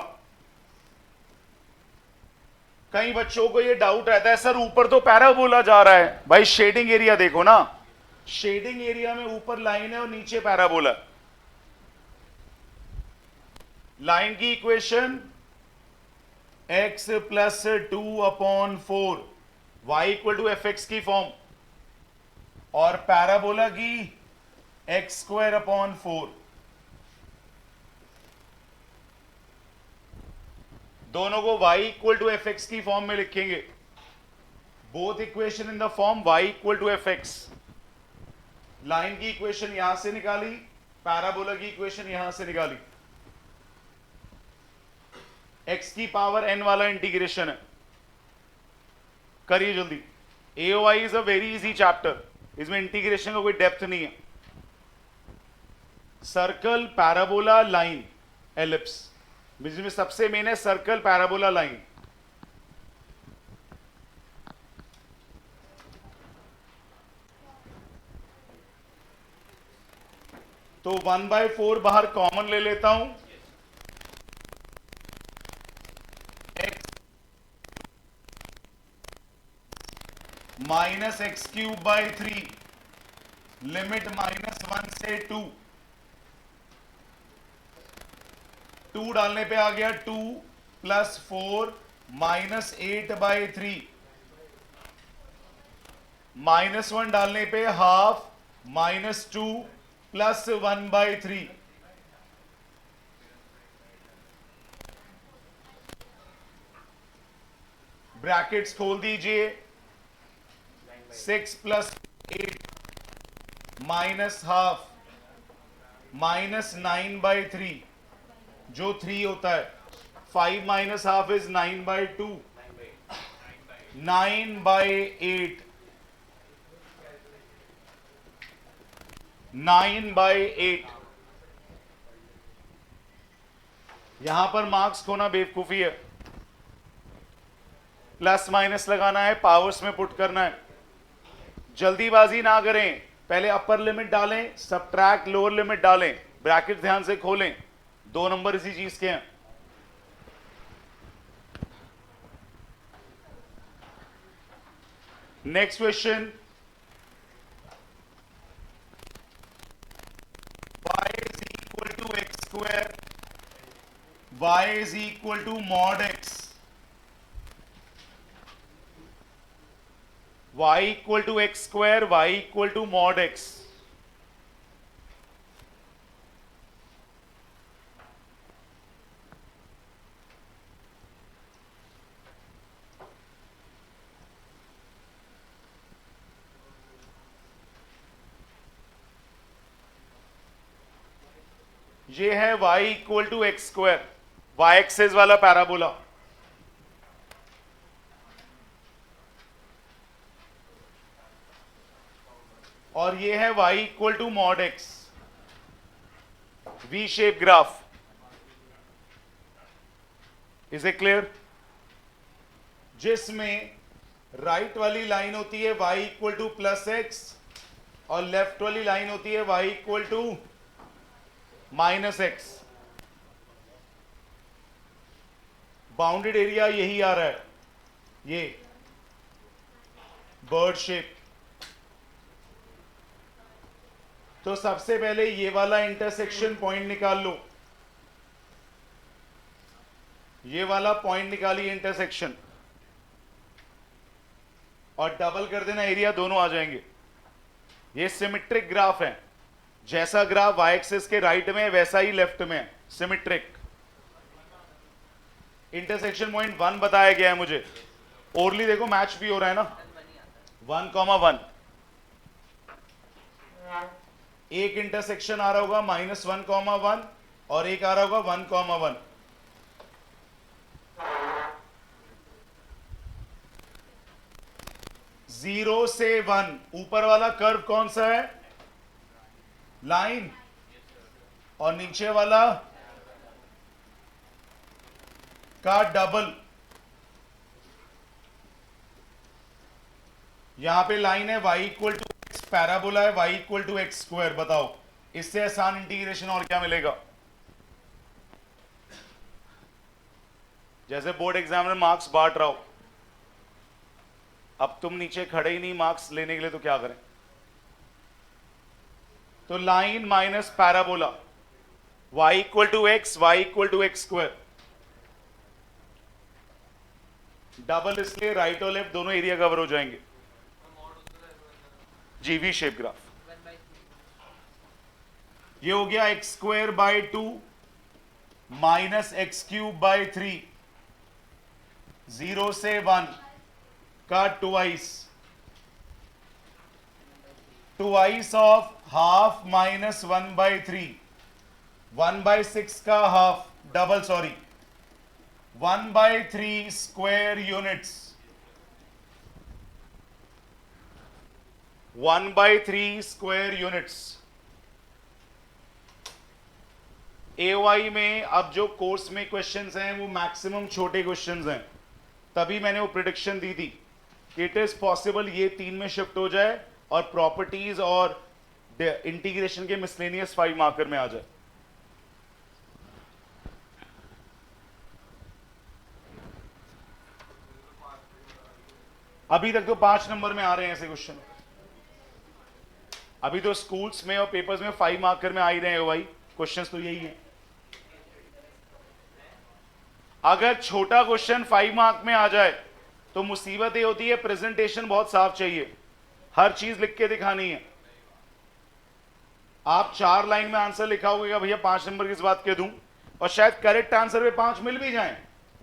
कई बच्चों को ये डाउट रहता है, सर ऊपर तो पैराबोला जा रहा है। भाई शेडिंग एरिया देखो ना, शेडिंग एरिया में ऊपर लाइन है और नीचे पैराबोला। लाइन की equation x plus 2/4 y equal to fx की फॉर्म, और पैराबोला की x²/4। दोनों को y इक्वल टू fx की फॉर्म में लिखेंगे। Both equation in the form y equal to fx। Line की इक्वेशन यहां से निकाली, पैराबोला की इक्वेशन यहां से निकाली। x की पावर n वाला इंटीग्रेशन है, करिए जल्दी। AOI is a very easy chapter, इसमें इंटीग्रेशन का कोई डेप्थ नहीं है। सर्कल, पैराबोला, लाइन, एलिप्स, जिसमें सबसे मेन है सर्कल, पैराबोला, लाइन। तो 1/4 बाहर कॉमन ले लेता हूं, माइनस x³/3, लिमिट -1 से 2। 2 डालने पे आ गया 2 + 4 -8/3, -1 डालने पे हाफ, -2 + 1/3। ब्रैकेट्स खोल दीजिए, 6 + 8 -हाफ -9/3, जो 3 होता है। 5 - हाफ इज 9/2, 9/8, 9/8। यहां पर मार्क्स खोना बेवकूफी है, प्लस माइनस लगाना है, पावर्स में पुट करना है। जल्दीबाजी ना करें, पहले अपर लिमिट डालें, सबट्रैक्ट लोअर लिमिट डालें, ब्रैकेट ध्यान से खोलें, 2 नंबर इसी चीज के हैं। Next question, y is equal to x², y is equal to mod x, y equal to x², y equal to mod x। ये है y equal to x², y axis वाला पैराबोला। और ये है y equal to mod x, V shape graph. Is it clear? जिसमें राइट वाली लाइन होती है y इक्वल टू +x और लेफ्ट वाली लाइन होती है y equal to -x। Bounded area यही आ रहा है, ये बर्ड शेप। तो सबसे पहले ये वाला इंटरसेक्शन पॉइंट निकाल लो, ये वाला पॉइंट निकालिए इंटरसेक्शन, और डबल कर देना एरिया, दोनों आ जाएंगे। ये सिमेट्रिक ग्राफ है, जैसा ग्राफ वाई एक्सिस के राइट में वैसा ही लेफ्ट में, सिमेट्रिक। इंटरसेक्शन पॉइंट 1 बताया गया है मुझे, ओरली देखो मैच भी हो रहा है ना, 1,1। एक इंटरसेक्शन आ रहा होगा -1,1 और एक आ रहा होगा 1,1। जीरो से 1 ऊपर वाला कर्व कौन सा है? लाइन। और नीचे वाला का डबल। यहां पे लाइन है y equal to x, parabola है y equal to x square. बताओ इससे आसान इंटीग्रेशन और क्या मिलेगा? जैसे बोर्ड एग्जाम में मार्क्स बांट रहा हो, अब तुम नीचे खड़े ही नहीं मार्क्स लेने के लिए, तो क्या करें? तो line minus parabola, y equal to x, y equal to x square. Double इसलिए राइट और लेफ्ट दोनों एरिया कवर हो जाएंगे। जी, वी शेप ग्राफ। ये हो गया x square by 2 minus x cube by 3, 0 से 1 का twice, twice of half minus 1/3, 1/6 का half, double sorry, 1/3 square units, 1/3 square units. एवाई में अब जो कोर्स में क्वेश्चंस हैं वो मैक्सिमम छोटे क्वेश्चंस हैं, तभी मैंने वो प्रिडिक्शन दी थी कि इट इज पॉसिबल ये 3 में शिफ्ट हो जाए और प्रॉपर्टीज और इंटीग्रेशन के मिसलेनियस 5 मार्कर में आ जाए। अभी तक तो 5 नंबर में आ रहे हैं ऐसे क्वेश्चन, अभी तो स्कूल्स में और पेपर्स में 5 मार्कर में आ ही रहे हैं भाई, क्वेश्चंस तो यही हैं। अगर छोटा क्वेश्चन 5 मार्क में आ जाए तो मुसीबत ये होती है, प्रेजेंटेशन बहुत साफ चाहिए, हर चीज लिख के दिखानी है। आप 4 लाइन में आंसर लिखा होगा भैया 5 नंबर किस बात के दूं, और शायद करेक्ट आंसर पे 5 मिल भी जाएं,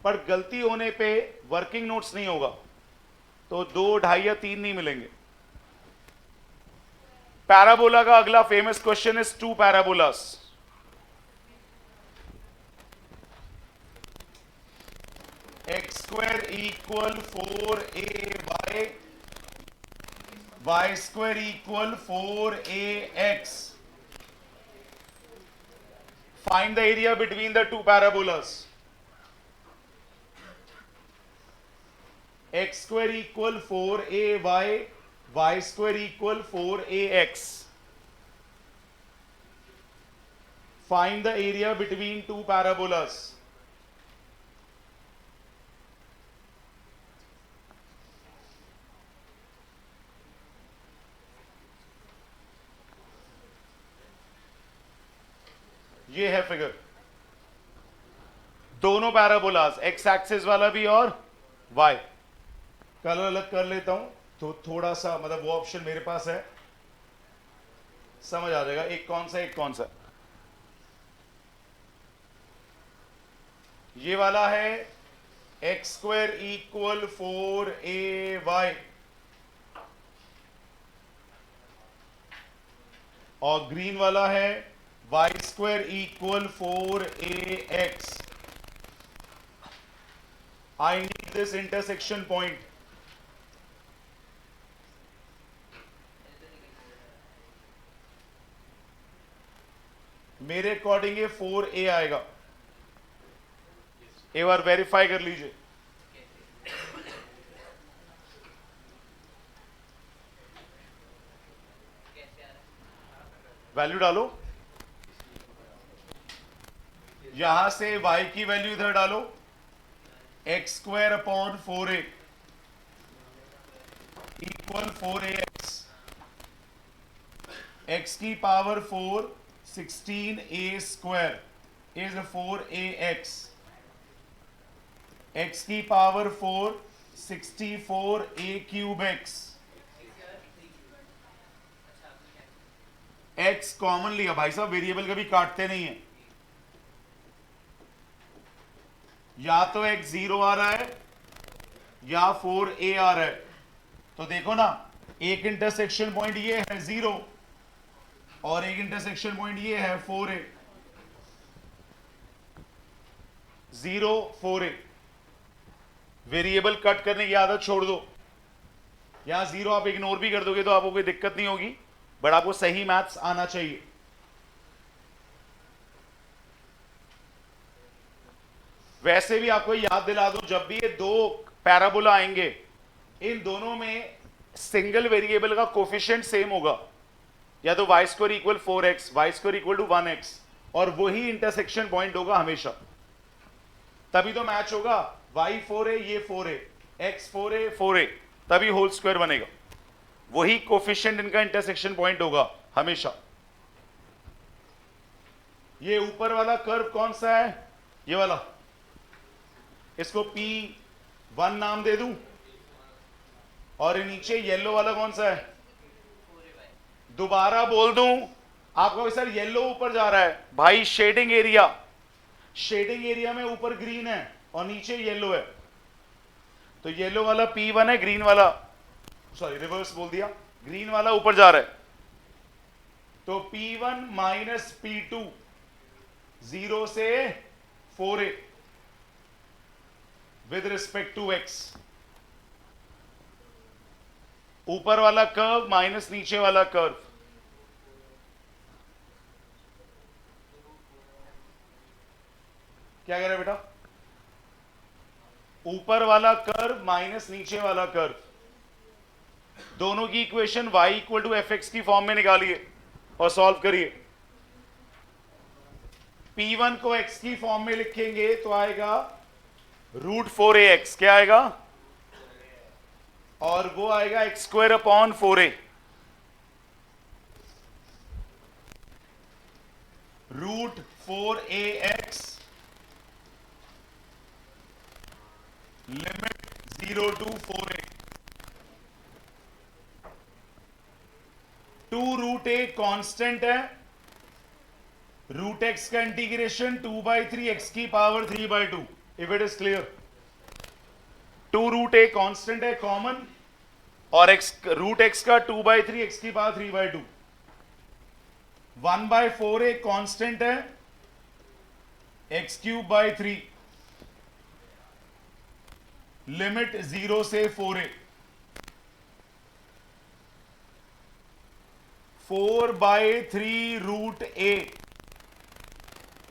पर गलती होने पे वर्किंग नोट्स नहीं होगा तो 2, 2.5 या 3 नहीं मिलेंगे। पैराबोला का अगला famous question is 2 parabolas. X square equal 4ay, y square equal 4ax। Find the area between the 2 parabolas. X square equal 4ay, y square equal 4ax. Find the area between 2 parabolas. ये है फिगर, दोनों पैराबोलास, एक्स एक्सिस वाला भी और वाई। कलर अलग कर लेता हूं तो थोड़ा सा, मतलब वो ऑप्शन मेरे पास है, समझ आ जाएगा एक कौन सा एक कौन सा। ये वाला है एक्स स्क्वायर इक्वल 4ay और ग्रीन वाला है y square equal 4ax। I need this intersection point. मेरे अकॉर्डिंग ये 4a आएगा, एक बार वेरीफाई कर लीजिए। वैल्यू डालो, यहां से y की वैल्यू इधर डालो, x square upon 4a equal 4ax, x की power 4, 16a square is 4ax, x की power 4, 64a cube x। X common लिया, भाई साहब वेरिएबल कभी काटते नहीं है, या तो एक्स 0 आ रहा है या 4a आ रहा है। तो देखो ना, एक इंटरसेक्शन पॉइंट ये है 0 और एक इंटरसेक्शन पॉइंट ये है 4a, 0 4a। वेरिएबल कट करने की आदत छोड़ दो, यहां 0 आप इग्नोर भी कर दोगे तो आपको कोई दिक्कत नहीं होगी, बट आपको सही मैथ्स आना चाहिए। वैसे भी आपको याद दिला दूं, जब भी ये दो पैराबोला आएंगे, इन दोनों में सिंगल वेरिएबल का कोफिशिएंट सेम होगा, या तो y square equal 4x, y square equal to 1x, और वही इंटरसेक्शन पॉइंट होगा हमेशा, तभी तो मैच होगा। y 4a, ये 4a, x 4a 4a, तभी होल स्क्वायर बनेगा, वही कोफिशिएंट इनका इंटरसेक्शन पॉइंट होगा हमेशा। ये ऊपर वाला कर्व कौन सा है, ये वाला, इसको P1 नाम दे दूं, और नीचे येलो वाला कौन सा है, दोबारा बोल दूं आपको, सर येलो ऊपर जा रहा है, भाई शेडिंग एरिया, शेडिंग एरिया में ऊपर ग्रीन है और नीचे येलो है, तो येलो वाला P1 है, ग्रीन वाला, सॉरी रिवर्स बोल दिया, ग्रीन वाला ऊपर जा रहा है, तो P1 माइनस P2 0 से 4a with respect to x, ऊपर वाला कर्व माइनस नीचे वाला कर्व, क्या कह रहे बेटा, ऊपर वाला कर्व माइनस नीचे वाला कर्व, दोनों की equation y equal to f x की फॉर्म में निकालिए और सॉल्व करिए। P1 को x की फॉर्म में लिखेंगे तो आएगा √4ax, क्या आएगा, और वो आएगा x square upon 4a, √4ax limit 0 to 4a, 2√a constant है, √x का इंटीग्रेशन 2/3 x की power 3/2, if it is clear. 2√a constant है कॉमन, और x √x का 2/3 x की पावर 3/2, 1/4a कांस्टेंट है, x³ 3, लिमिट 0 से 4a, 4/3 √a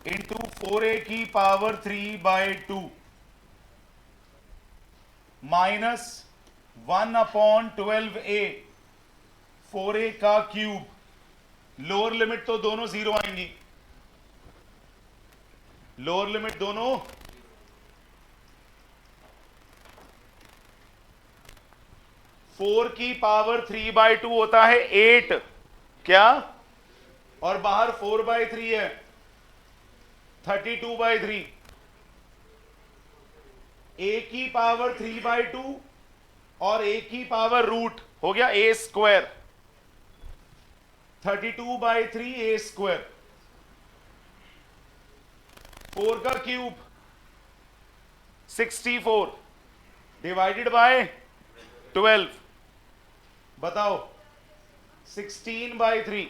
इंटू 4a की पावर 3/2 माइनस 1/12a 4a का क्यूब, लोअर लिमिट तो दोनों 0 आएंगी, लोअर लिमिट दोनों 4 की पावर 3/2 होता है 8, क्या, और बाहर 4/3 है 32/3, a की पावर 3/2 और a की पावर रूट हो गया a स्क्वायर, 32/3 a स्क्वायर, 4 का क्यूब 64 डिवाइडेड बाय 12, बताओ 16/3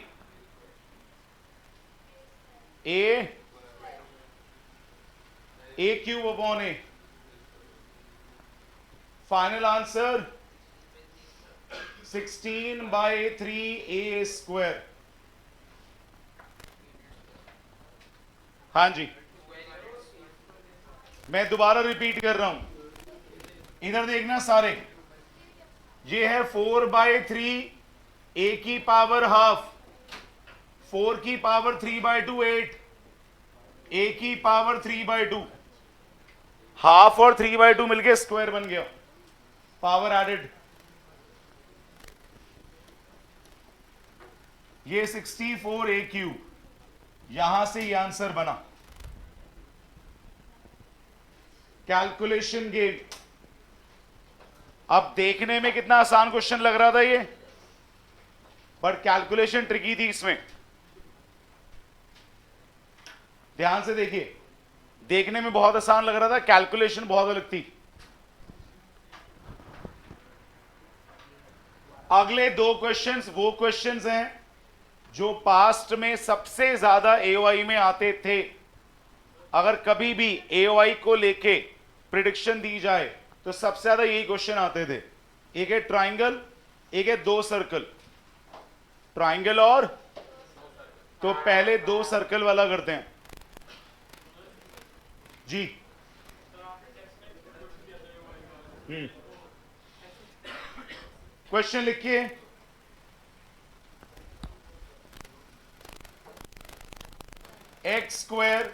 a cube upon a, final answer 16/3 a square. हाँ जी, मैं दोबारा रिपीट कर रहा हूं, इधर देखना सारे, ये है 4/3 a की पावर हाफ, 4 की पावर 3/2 8, a की पावर 3/2, हाफ और 3/2 मिलके स्क्वायर बन गया, पावर एडेड, ये 64 a क्यूब, यहां से ये आंसर बना। कैलकुलेशन गेम, अब देखने में कितना आसान क्वेश्चन लग रहा था ये, पर कैलकुलेशन ट्रिकी थी इसमें। ध्यान से देखिए, देखने में बहुत आसान लग रहा था, कैलकुलेशन बहुत अलग थी। अगले दो क्वेश्चंस वो क्वेश्चंस हैं जो पास्ट में सबसे ज्यादा एओआई में आते थे। अगर कभी भी एओआई को लेके प्रिडिक्शन दी जाए तो सबसे ज्यादा यही क्वेश्चन आते थे। एक है ट्राइंगल, एक है दो सर्कल। ट्राइंगल और तो पहले दो सर्कल वाला करते हैं जी। क्वेश्चन लिखिए। X square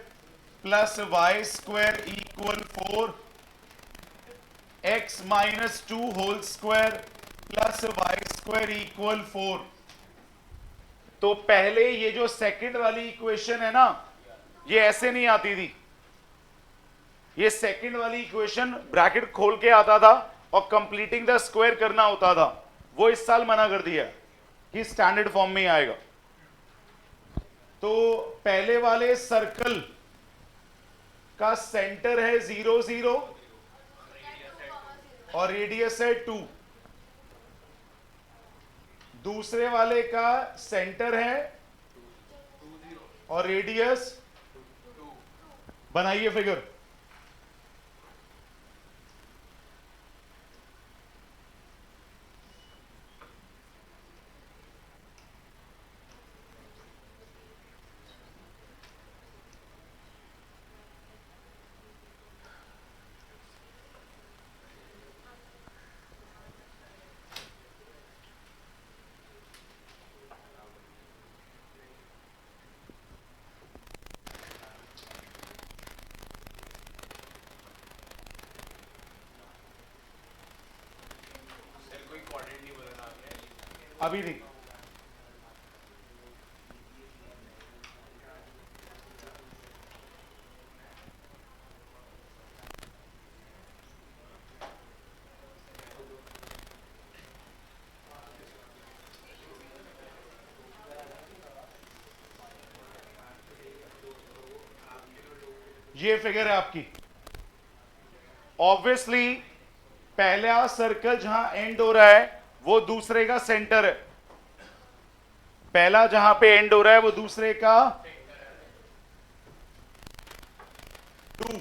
plus y square equal 4, x minus 2 whole square plus y square equal 4। तो पहले ये जो सेकंड वाली इक्वेशन है ना, ये ऐसे नहीं आती थी। ये सेकंड वाली इक्वेशन ब्रैकेट खोल के आता था और कंप्लीटिंग द स्क्वायर करना होता था। वो इस साल मना कर दिया कि स्टैंडर्ड फॉर्म में ही आएगा। तो पहले वाले सर्कल का सेंटर है 0 0 और रेडियस है 2। दूसरे वाले का सेंटर है और रेडियस, बनाइए फिगर। अभी नहीं, ये फिगर है आपकी। ऑब्वियसली पहला सर्कल जहां एंड हो रहा है वो दूसरे का सेंटर है। पहला जहां पे एंड हो रहा है वो दूसरे का 2,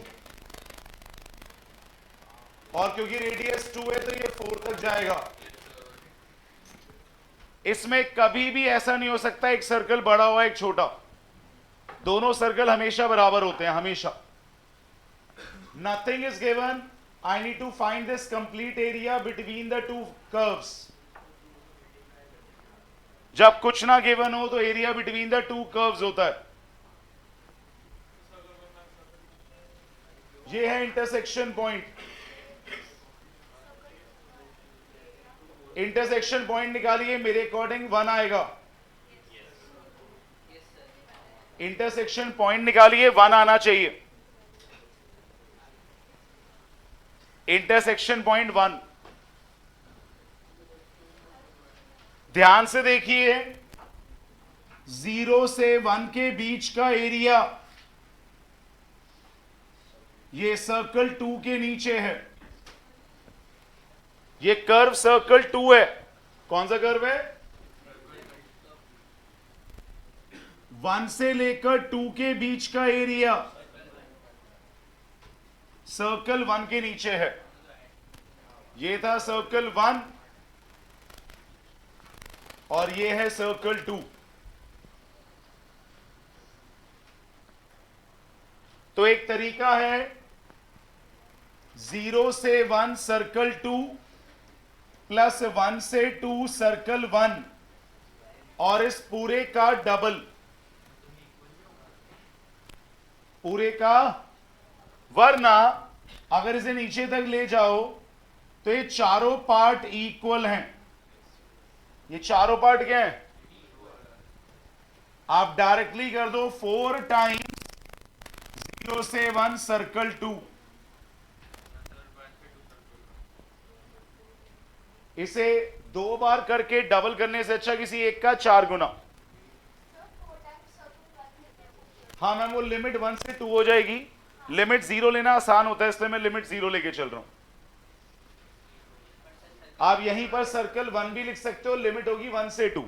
और क्योंकि रेडियस 2 है तो ये 4 तक जाएगा। इसमें कभी भी ऐसा नहीं हो सकता एक सर्कल बड़ा हुआ एक छोटा। दोनों सर्कल हमेशा बराबर होते हैं, हमेशा। Nothing is given, I need to find this complete area between the two curves. जब कुछ ना गिवन हो तो area between the two curves होता है। ये है इंटरसेक्शन पॉइंट। इंटरसेक्शन पॉइंट निकालिए, मेरे अकॉर्डिंग 1 आएगा। इंटरसेक्शन पॉइंट निकालिए, 1 आना चाहिए। Intersection point 1। ध्यान से देखिए, 0 से 1 के बीच का एरिया ये सर्कल 2 के नीचे है। ये कर्व सर्कल 2 है। कौन सा कर्व है? 1 से लेकर 2 के बीच का एरिया सर्कल 1 के नीचे है। ये था सर्कल 1 और ये है सर्कल 2। तो एक तरीका है 0 से 1 सर्कल 2 प्लस 1 से 2 सर्कल 1 और इस पूरे का डबल, पूरे का। वरना अगर इसे नीचे तक ले जाओ तो ये चारों पार्ट इक्वल हैं। ये चारों पार्ट क्या है? आप डायरेक्टली कर दो 4 टाइम्स 0 से 1 सर्कल 2। इसे 2 बार करके डबल करने से अच्छा किसी एक का 4 गुना। हाँ मैम, वो लिमिट 1 से 2 हो जाएगी। लिमिट 0 लेना आसान होता है, इसलिए मैं लिमिट 0 लेके चल रहा हूं। आप यहीं पर सर्कल 1 भी लिख सकते हो, लिमिट होगी 1 से 2,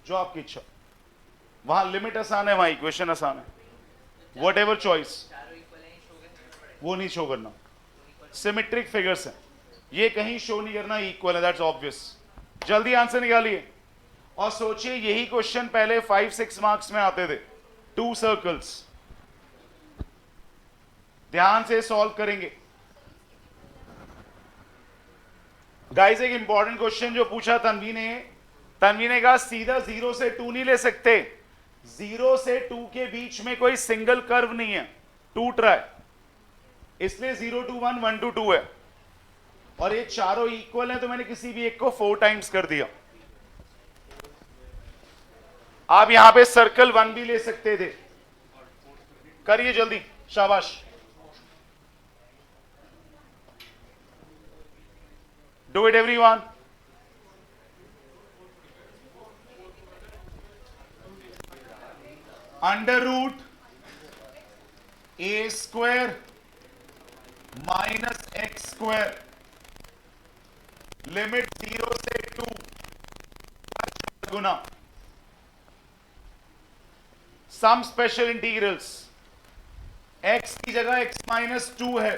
जो आपकी इच्छा। वहां लिमिट आसान है, वहां इक्वेशन आसान है। वट एवर चॉइस, वो नहीं शो करना। सिमेट्रिक फिगर्स हैं, ये कहीं शो नहीं करना इक्वल है, दैट्स ऑब्वियस। जल्दी आंसर निकालिए और सोचिए, यही क्वेश्चन पहले 5-6 मार्क्स में आते थे। 2 सर्कल्स, ध्यान से सॉल्व करेंगे। गाइस एक इंपॉर्टेंट क्वेश्चन जो पूछा तन्वी ने कहा सीधा 0 से 2 नहीं ले सकते, 0 से 2 के बीच में कोई सिंगल कर्व नहीं है, टूट रहा है, इसलिए 0 to 1, 1 to 2 है, और ये चारों इक्वल हैं, तो मैंने किसी भी एक को 4 टाइम्स कर दिया। आप यहां पे सर्कल 1 भी ले सकते थे, करिए जल्दी, शाबाश। Do it everyone. Under root a square minus x square, limit 0 से 2 गुना सम स्पेशल इंटीग्रल्स। x की जगह x माइनस 2 है,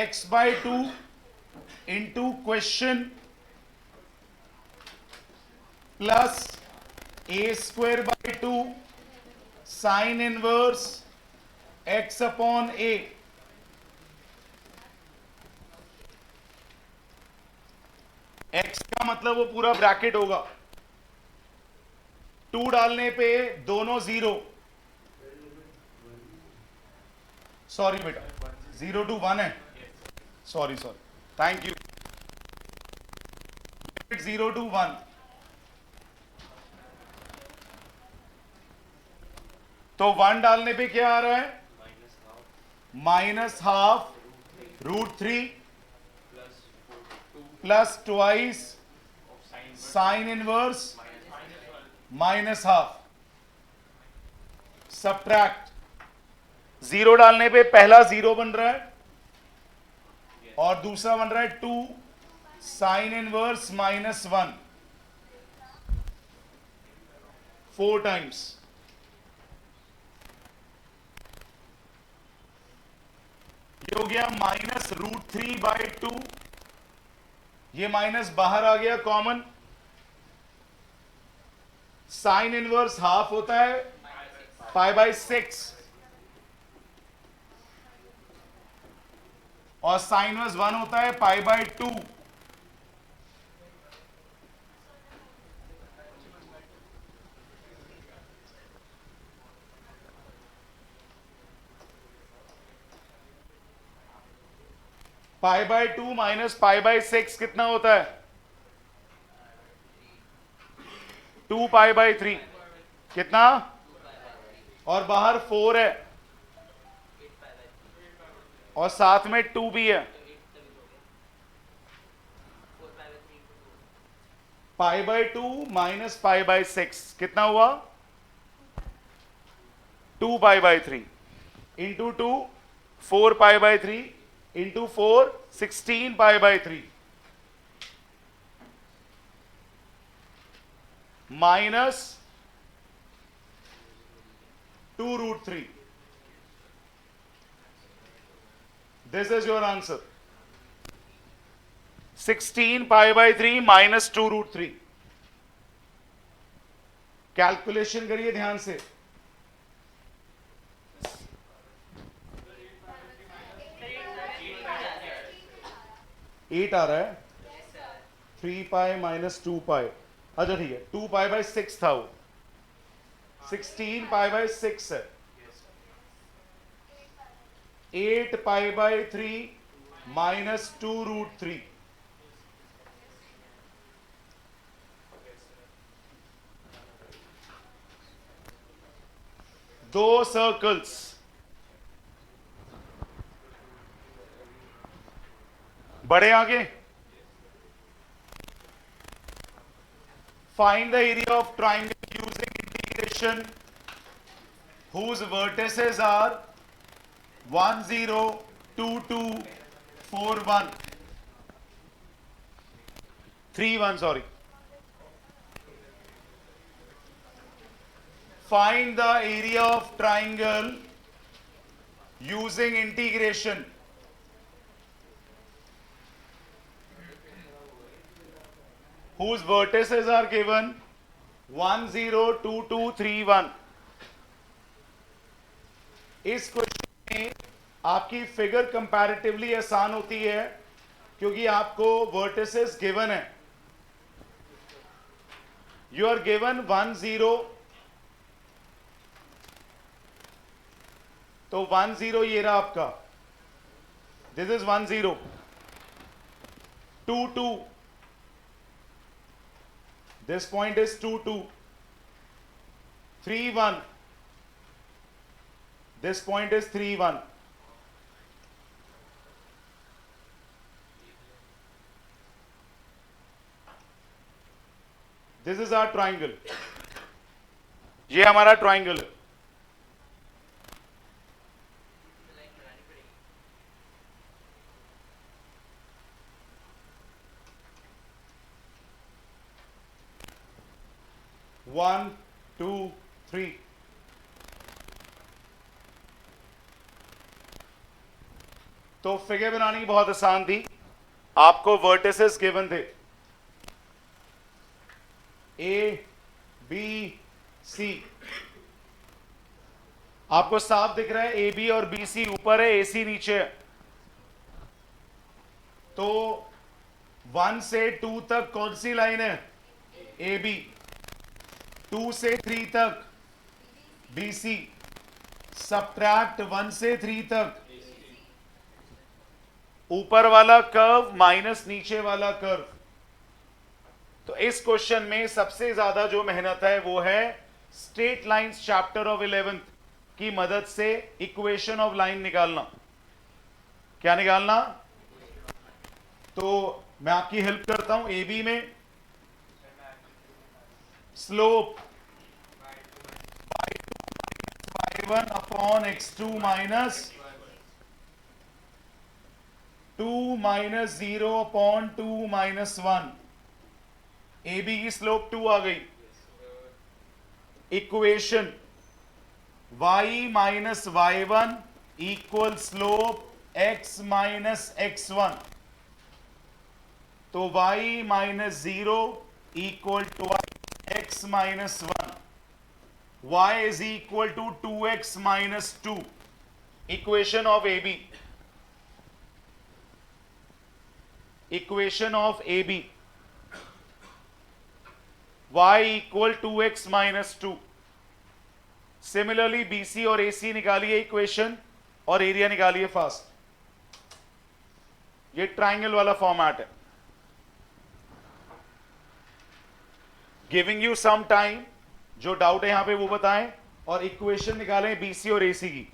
x by 2 into question plus A square by 2 sine inverse x upon A. x का मतलब वो पूरा ब्रैकेट होगा, 2 डालने पे दोनों 0, सॉरी बेटा 0 to 1 है, सॉरी, थैंक यू। 0 to 1, तो 1 डालने पे क्या आ रहा है, minus half √3 plus twice sine inverse minus half. Subtract, 0 डालने पे पहला 0 बन रहा है और दूसरा बन रहा है 2 साइन इनवर्स माइनस 1, 4 टाइम्स। ये हो गया माइनस √3 बाई 2, ये माइनस बाहर आ गया कॉमन। साइन इनवर्स हाफ होता है π/6 और साइन इनवर्स 1 होता है π/2। π/2 माइनस π/6 कितना होता है, 2π/3 कितना, और बाहर 4 है और साथ में 2 भी है, π/2 माइनस π/6 कितना हुआ, 2π/3 into 2 4π/3 into 4 16π/3 minus 2√3। This is your answer, 16π/3 minus 2√3। Calculation करिए ध्यान से। 8 आ रहा है, 3π माइनस 2π, अच्छा ठीक है, 2π/6 था वो, 16π/6 है, 8π/3 माइनस 2√3। दो सर्कल्स, बढ़े आगे। Find the area of triangle using integration whose vertices are 1 0 2 2 4 1 3 1, sorry. Find the area of triangle using integration. Whose vertices are given 1 0 2 2 3 1. इस क्वेश्चन में आपकी फिगर कंपैरेटिवली आसान होती है क्योंकि आपको वर्टिसेस गिवन है. यू आर गिवन 1 0, तो 1 0 ये रहा आपका, this is 1 0. 2 2, this point is 2 2. 3 1, this point is 3 1. This is our triangle. ये हमारा ट्राइंगल है. One, two, three. तो फिगर बनाने की बहुत आसान थी. आपको वर्टिसेस गिवन थे A, B, C. आपको साफ दिख रहा है ए बी और बी सी ऊपर है, ए सी नीचे है. तो 1 से 2 तक कौन सी लाइन है? A B. 2 से 3 तक बी सी. सबट्रैक्ट 1 से 3 तक ऊपर वाला कर्व माइनस नीचे वाला कर्व. तो इस क्वेश्चन में सबसे ज्यादा जो मेहनत है वो है straight lines chapter of 11th की मदद से इक्वेशन ऑफ लाइन निकालना. क्या निकालना? तो मैं आपकी हेल्प करता हूं. ए बी में slope y1 upon x2 minus 2 minus 0 upon 2 minus 1. A B की स्लोप 2 आ गई. Equation y minus y1 equal slope x minus x1. तो y minus 0 equal to x minus 1. y is equal to 2x minus 2. Equation of A B. Equation of A B. y equal 2x minus 2. Similarly BC और AC निकालिए इक्वेशन और एरिया निकालिए फास्ट. ये ट्राइंगल वाला फॉर्मेट है. गिविंग यू सम टाइम, जो डाउट है यहां पे वो बताएं और इक्वेशन निकालें BC और AC की.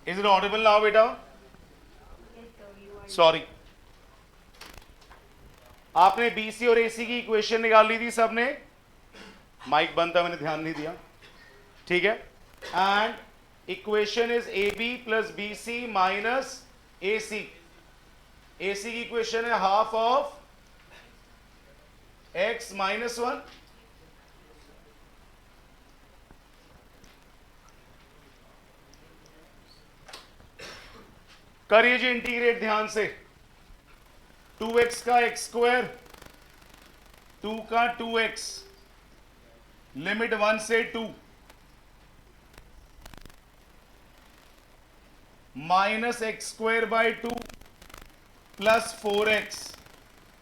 इज इट ऑडिबल नाउ बेटा? सॉरी, आपने बीसी और एसी की इक्वेशन निकाल ली थी सबने, माइक बंद था मैंने ध्यान नहीं दिया, ठीक है। And equation is A B plus B C minus A C. A C की इक्वेशन है हाफ ऑफ एक्स माइनस 1, करिए जी इंटीग्रेट ध्यान से। 2x का एक्स स्क्वायर, 2 का 2x, लिमिट 1 से 2, minus x square by 2 plus 4x,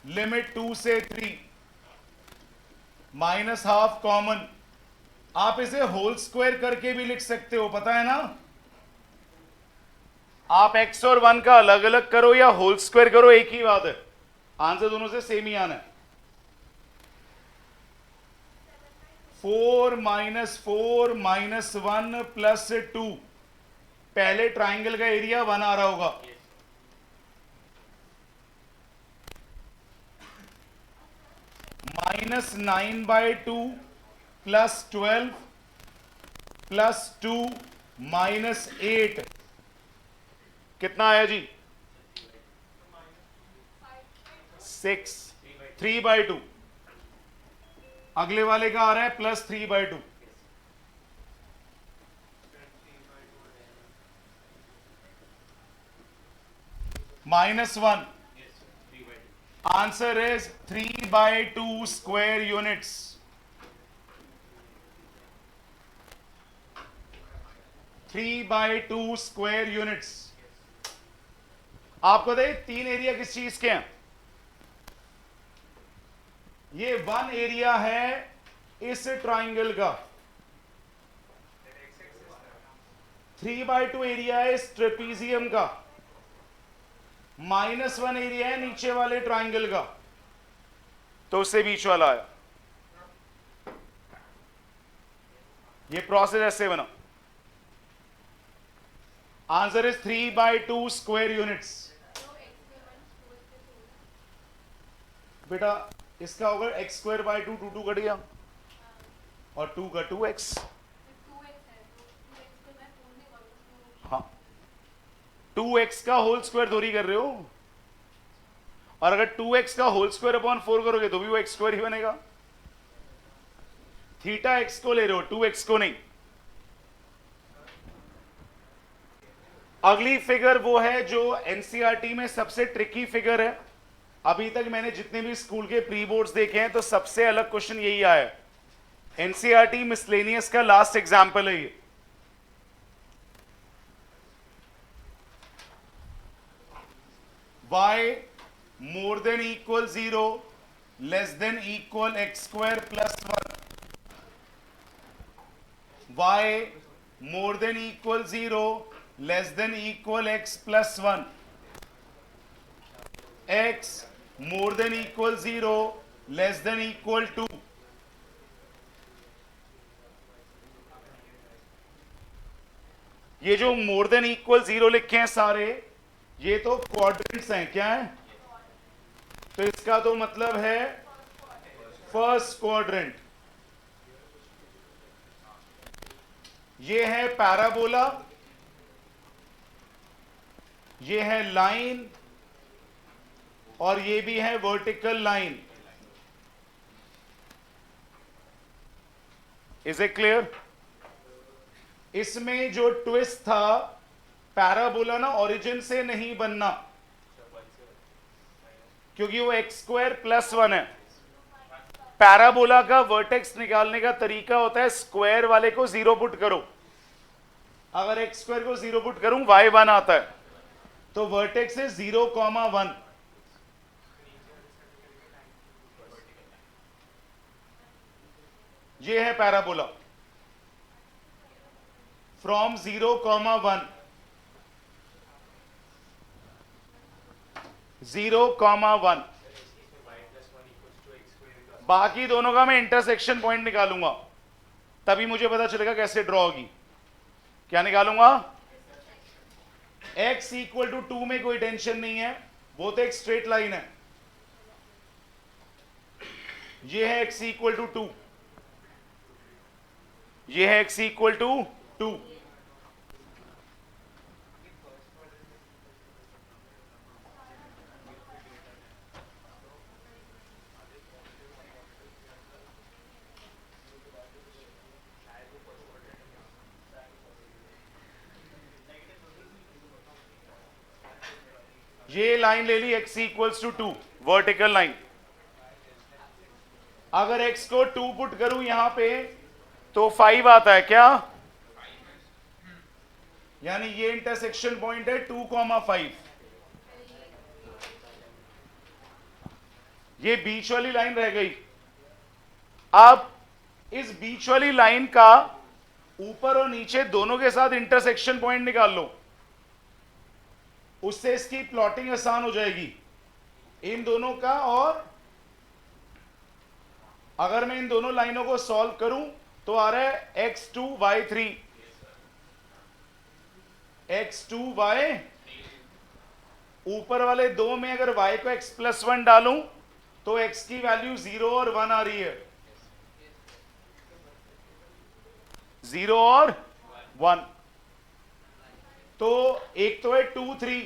limit 2 से 3, माइनस हाफ कॉमन। आप इसे होल स्क्वायर करके भी लिख सकते हो, पता है ना। आप x और 1 का अलग अलग करो या होल स्क्वायर करो, एक ही बात है, आंसर दोनों से सेम ही आना है। 4 माइनस 1 प्लस 2, पहले ट्राइंगल का एरिया 1 आ रहा होगा, माइनस 9/2 प्लस 12 प्लस 2 माइनस 8, कितना आया जी? 6, 3/2। अगले वाले का आ रहा है plus 3/2, minus 1। Answer is 3/2 square units. Three by two square units. आपको दे 3 एरिया किस चीज के हैं? ये 1 एरिया है इस ट्राइंगल का, 3/2 एरिया है इस ट्रेपीजियम का, -1 एरिया है नीचे वाले ट्राइंगल का, तो उससे बीच वाला आया। ये प्रोसेस ऐसे बना। Answer is 3/2 square units. बेटा इसका होगा x स्क्वायर बाई 2, 2 कट गया, और 2 का 2x। हाँ 2x का होल स्क्वायर थोड़ी कर रहे हो, और अगर 2x का होल स्क्वायर अपॉन 4 करोगे तो भी वो x स्क्वायर ही बनेगा। थीटा x को ले रहे हो, 2x को नहीं। अगली फिगर वो है जो एनसीईआरटी में सबसे ट्रिकी फिगर है। अभी तक मैंने जितने भी स्कूल के प्री बोर्ड्स देखे हैं तो सबसे अलग क्वेश्चन यही आया है। एनसीईआरटी मिसलेनियस का लास्ट एग्जाम्पल है ये। y more than equal 0 less than equal x square plus 1, y more than equal 0 less than equal x plus 1, x more than equal 0 less than equal 2। ये जो मोर देन इक्वल 0 लिखे हैं सारे, ये तो क्वाड्रेंट्स हैं। क्या है? तो इसका तो मतलब है फर्स्ट क्वाड्रेंट। ये है पैराबोला, ये है लाइन, और ये भी है vertical line. Is it clear? इसमें जो ट्विस्ट था, पैराबोला ना ओरिजिन से नहीं बनना, क्योंकि वो एक्स स्क्वायर प्लस 1 है। पैराबोला का वर्टेक्स निकालने का तरीका होता है स्क्वायर वाले को 0 पुट करो। अगर एक्स स्क्वायर को 0 पुट करूं y1 आता है, तो वर्टेक्स है 0,1। ये है पैराबोला फ्रॉम 0,1, 0,1। बाकी दोनों का मैं इंटरसेक्शन पॉइंट निकालूंगा, तभी मुझे पता चलेगा कैसे ड्रॉ होगी। क्या निकालूंगा? x इक्वल टू 2 में कोई टेंशन नहीं है, वो तो एक स्ट्रेट लाइन है। ये है x इक्वल टू 2, ये है x इक्वल टू 2। ये लाइन ले ली x equals to 2, vertical line. अगर x को 2 पुट करूं यहां पे तो 5 आता है क्या? यानी ये इंटरसेक्शन पॉइंट है 2,5। ये बीच वाली लाइन रह गई। अब इस बीच वाली लाइन का ऊपर और नीचे दोनों के साथ इंटरसेक्शन पॉइंट निकाल लो, उससे इसकी प्लॉटिंग आसान हो जाएगी इन दोनों का। और अगर मैं इन दोनों लाइनों को सॉल्व करूं तो आ रहा है x2 y3, x2 y। ऊपर वाले दो में अगर y को x+1 डालूं तो x की वैल्यू 0 और 1 आ रही है, 0 और 1। तो एक तो है 2 3,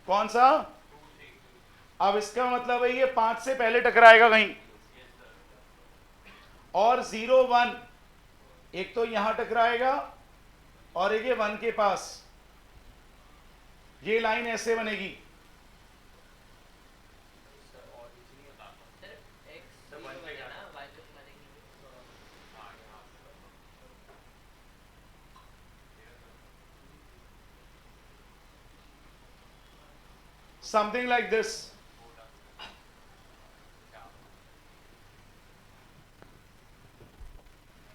कौन सा? अब इसका मतलब है ये 5 से पहले टकराएगा कहीं। और 0 1 एक तो यहां टकराएगा और एक ये 1 के पास। ये लाइन ऐसे बनेगी। Something like this.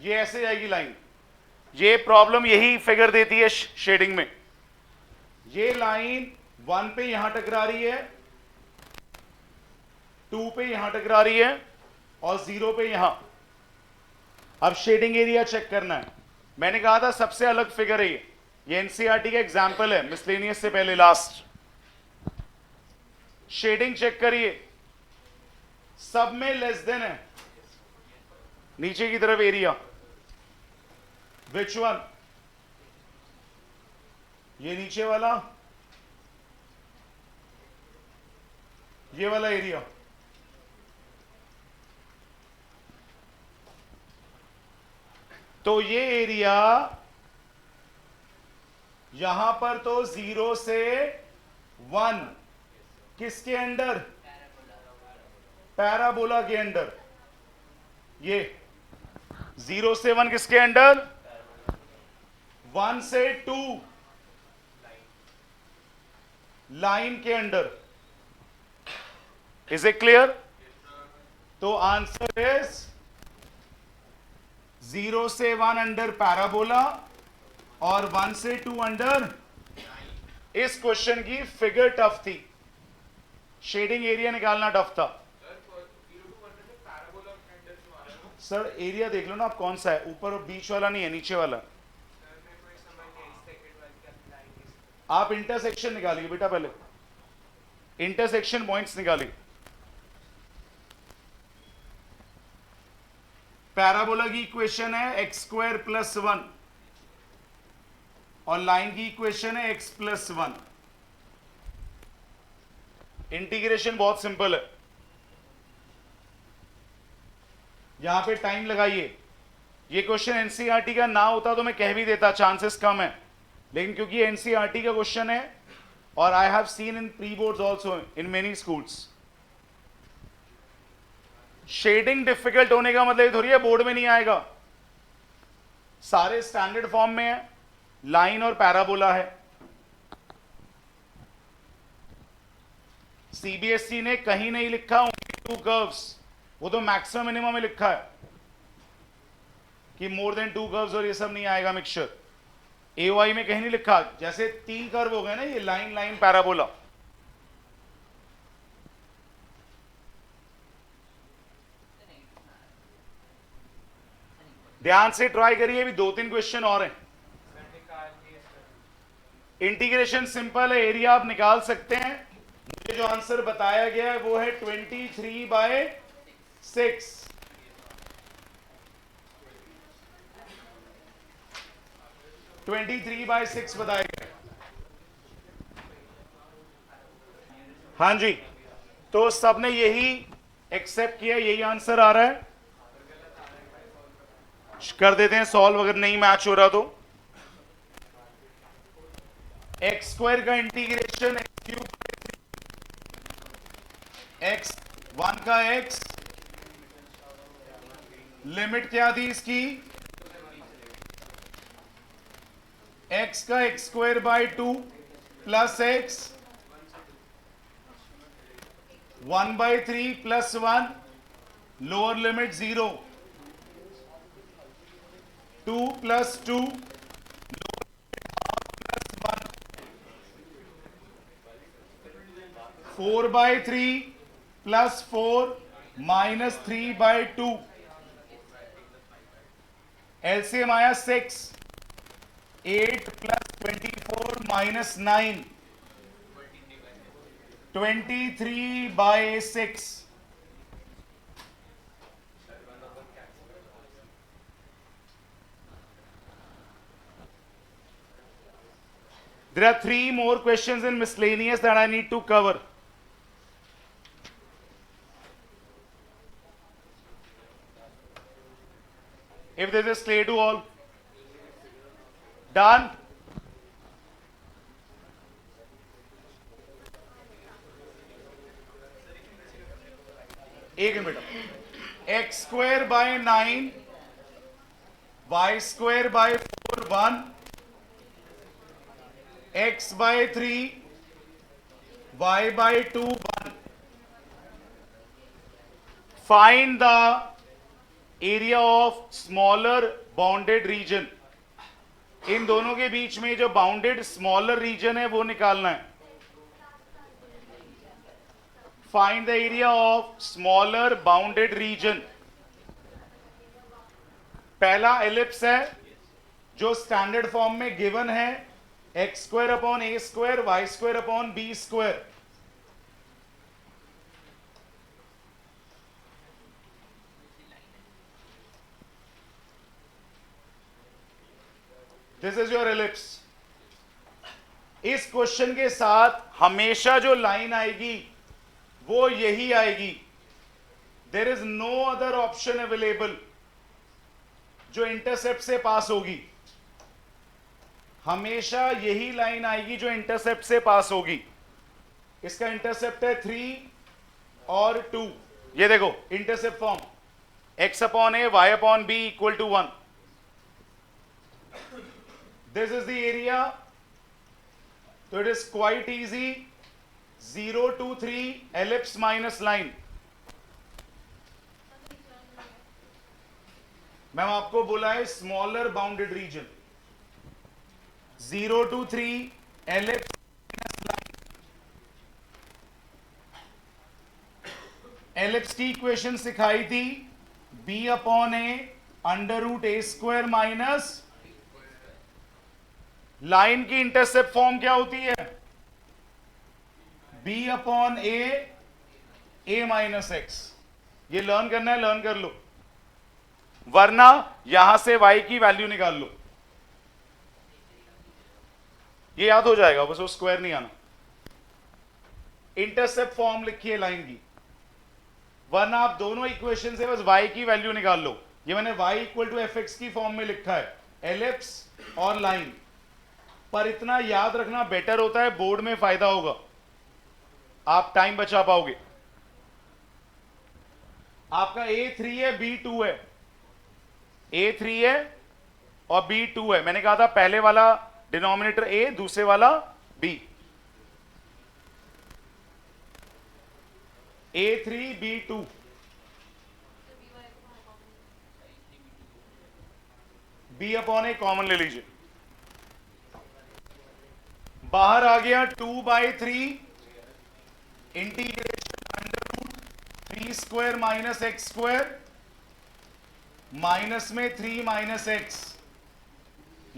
ये ऐसे जाएगी लाइन। ये प्रॉब्लम यही फिगर देती है शेडिंग में। ये लाइन 1 पे यहां टकरा रही है, 2 पे यहां टकरा रही है और 0 पे यहां। अब शेडिंग एरिया चेक करना है। मैंने कहा था सबसे अलग फिगर है ये एनसीईआरटी का एग्जाम्पल है, मिसलेनियस से पहले लास्ट। शेडिंग चेक करिए, सब में लेस देन है नीचे की तरफ एरिया। Which one? ये नीचे वाला, ये वाला एरिया। तो ये एरिया यहां पर तो 0 से 1 किसके अंडर? पैराबोला के अंडर। ये 0 से 1 किसके अंडर? 1 से 2 लाइन के अंडर। Is it clear? तो आंसर इज 0 से 1 अंडर पैराबोला और 1 से 2 अंडर। इस क्वेश्चन की फिगर टफ थी, शेडिंग एरिया निकालना टफ था। सर एरिया देख लो ना आप कौन सा है, ऊपर और बीच वाला नहीं है, नीचे वाला। आप इंटरसेक्शन निकालिए बेटा, पहले इंटरसेक्शन पॉइंट्स निकालिए। पैराबोला की इक्वेशन है x² + 1 और लाइन की इक्वेशन है x + 1। इंटीग्रेशन बहुत सिंपल है। यहां पे टाइम लगाइए। ये क्वेश्चन एनसीईआरटी का ना होता तो मैं कह भी देता चांसेस कम है, लेकिन क्योंकि एनसीईआरटी का क्वेश्चन है और I have seen in pre boards also in many schools. Shading difficult होने का मतलब थोड़ी है बोर्ड में नहीं आएगा। सारे स्टैंडर्ड फॉर्म में है, लाइन और पैराबोला है। सीबीएसई ने कहीं नहीं लिखा ओनली 2 कर्व्स, वो तो मैक्सिमम मिनिमम में लिखा है कि मोर देन 2 कर्व्स और ये सब नहीं आएगा मिक्सचर। एओआई में कहीं नहीं लिखा। जैसे 3 कर्व हो गए ना, ये लाइन लाइन पैराबोला। ध्यान से ट्राई करिए, भी 2-3 क्वेश्चन और हैं। इंटीग्रेशन सिंपल है, एरिया आप निकाल सकते हैं। मुझे जो आंसर बताया गया है वो है 23/6। 23/6 बताया गया। हाँ जी, तो सबने यही एक्सेप्ट किया, यही आंसर आ रहा है। कर देते हैं सॉल्व, अगर नहीं मैच हो रहा तो। एक्स स्क्वायर का इंटीग्रेशन एक्स क्यूब, एक्स 1 का एक्स, लिमिट क्या थी इसकी, एक्स का x square by 2 plus x 1/3 plus 1, lower limit 0, 2 plus 2 plus 1, 4/3 plus 4 minus 3/2, LCM आया 6, 8 plus 24 minus 9, 23/6। There are 3 more questions in miscellaneous that I need to cover. If there is slay to all, done. एक minute, x square by 9, y square by 4 1, x by 3, y by 2 1। Find the area of smaller bounded region. इन दोनों के बीच में जो बाउंडेड स्मॉलर रीजन है वो निकालना है। Find the area of smaller bounded region. पहला एलिप्स है जो स्टैंडर्ड फॉर्म में गिवन है, x square upon a square Y square upon b square. This is your ellipse. इस क्वेश्चन के साथ हमेशा जो लाइन आएगी वो यही आएगी। There is no other option available जो इंटरसेप्ट से पास होगी। हमेशा यही लाइन आएगी जो इंटरसेप्ट से पास होगी। इसका इंटरसेप्ट है 3 और 2। ये देखो intercept form, x upon A y upon B equal to 1। This is the area, तो it is quite easy. 0 to 3 ellipse minus line. Ma'am आपको बोला है smaller bounded region. 0 to 3 ellipse minus line. Ellipse की इक्वेशन सिखाई थी, b upon A under root A square minus, line की इंटरसेप्ट फॉर्म क्या होती है, b upon A minus x. ये लर्न करना है, लर्न कर लो, वरना यहां से y की वैल्यू निकाल लो, ये याद हो जाएगा, बस वो स्क्वायर नहीं आना। इंटरसेप्ट फॉर्म लिखिए लाइन की, वरना आप दोनों इक्वेशन से बस y की वैल्यू निकाल लो। ये मैंने y equal to f x की फॉर्म में लिखा है, एलिप्स और लाइन। पर इतना याद रखना बेटर होता है, बोर्ड में फायदा होगा, आप टाइम बचा पाओगे। आपका A3 है B2 है, A3 है और B2 है। मैंने कहा था पहले वाला डिनोमिनेटर A, दूसरे वाला B। A3 B2, B upon A common ले लीजिए, बाहर आ गया 2/3 integration under root 3 square minus x square, minus में 3 माइनस एक्स,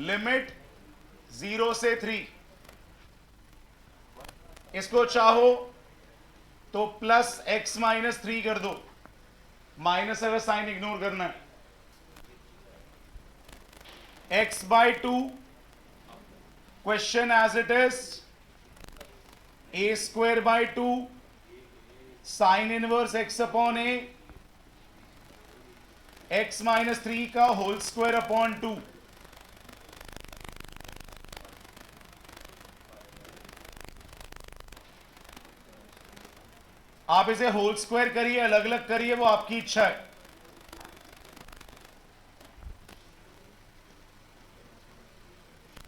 लिमिट 0 से 3। इसको चाहो तो प्लस x माइनस 3 कर दो, माइनस अगर साइन इग्नोर करना है, x by 2 question as it is a square by 2 sine inverse x upon a, x minus 3 का होल स्क्वायर अपॉन 2। आप इसे होल स्क्वायर करिए, अलग अलग करिए, वो आपकी इच्छा है।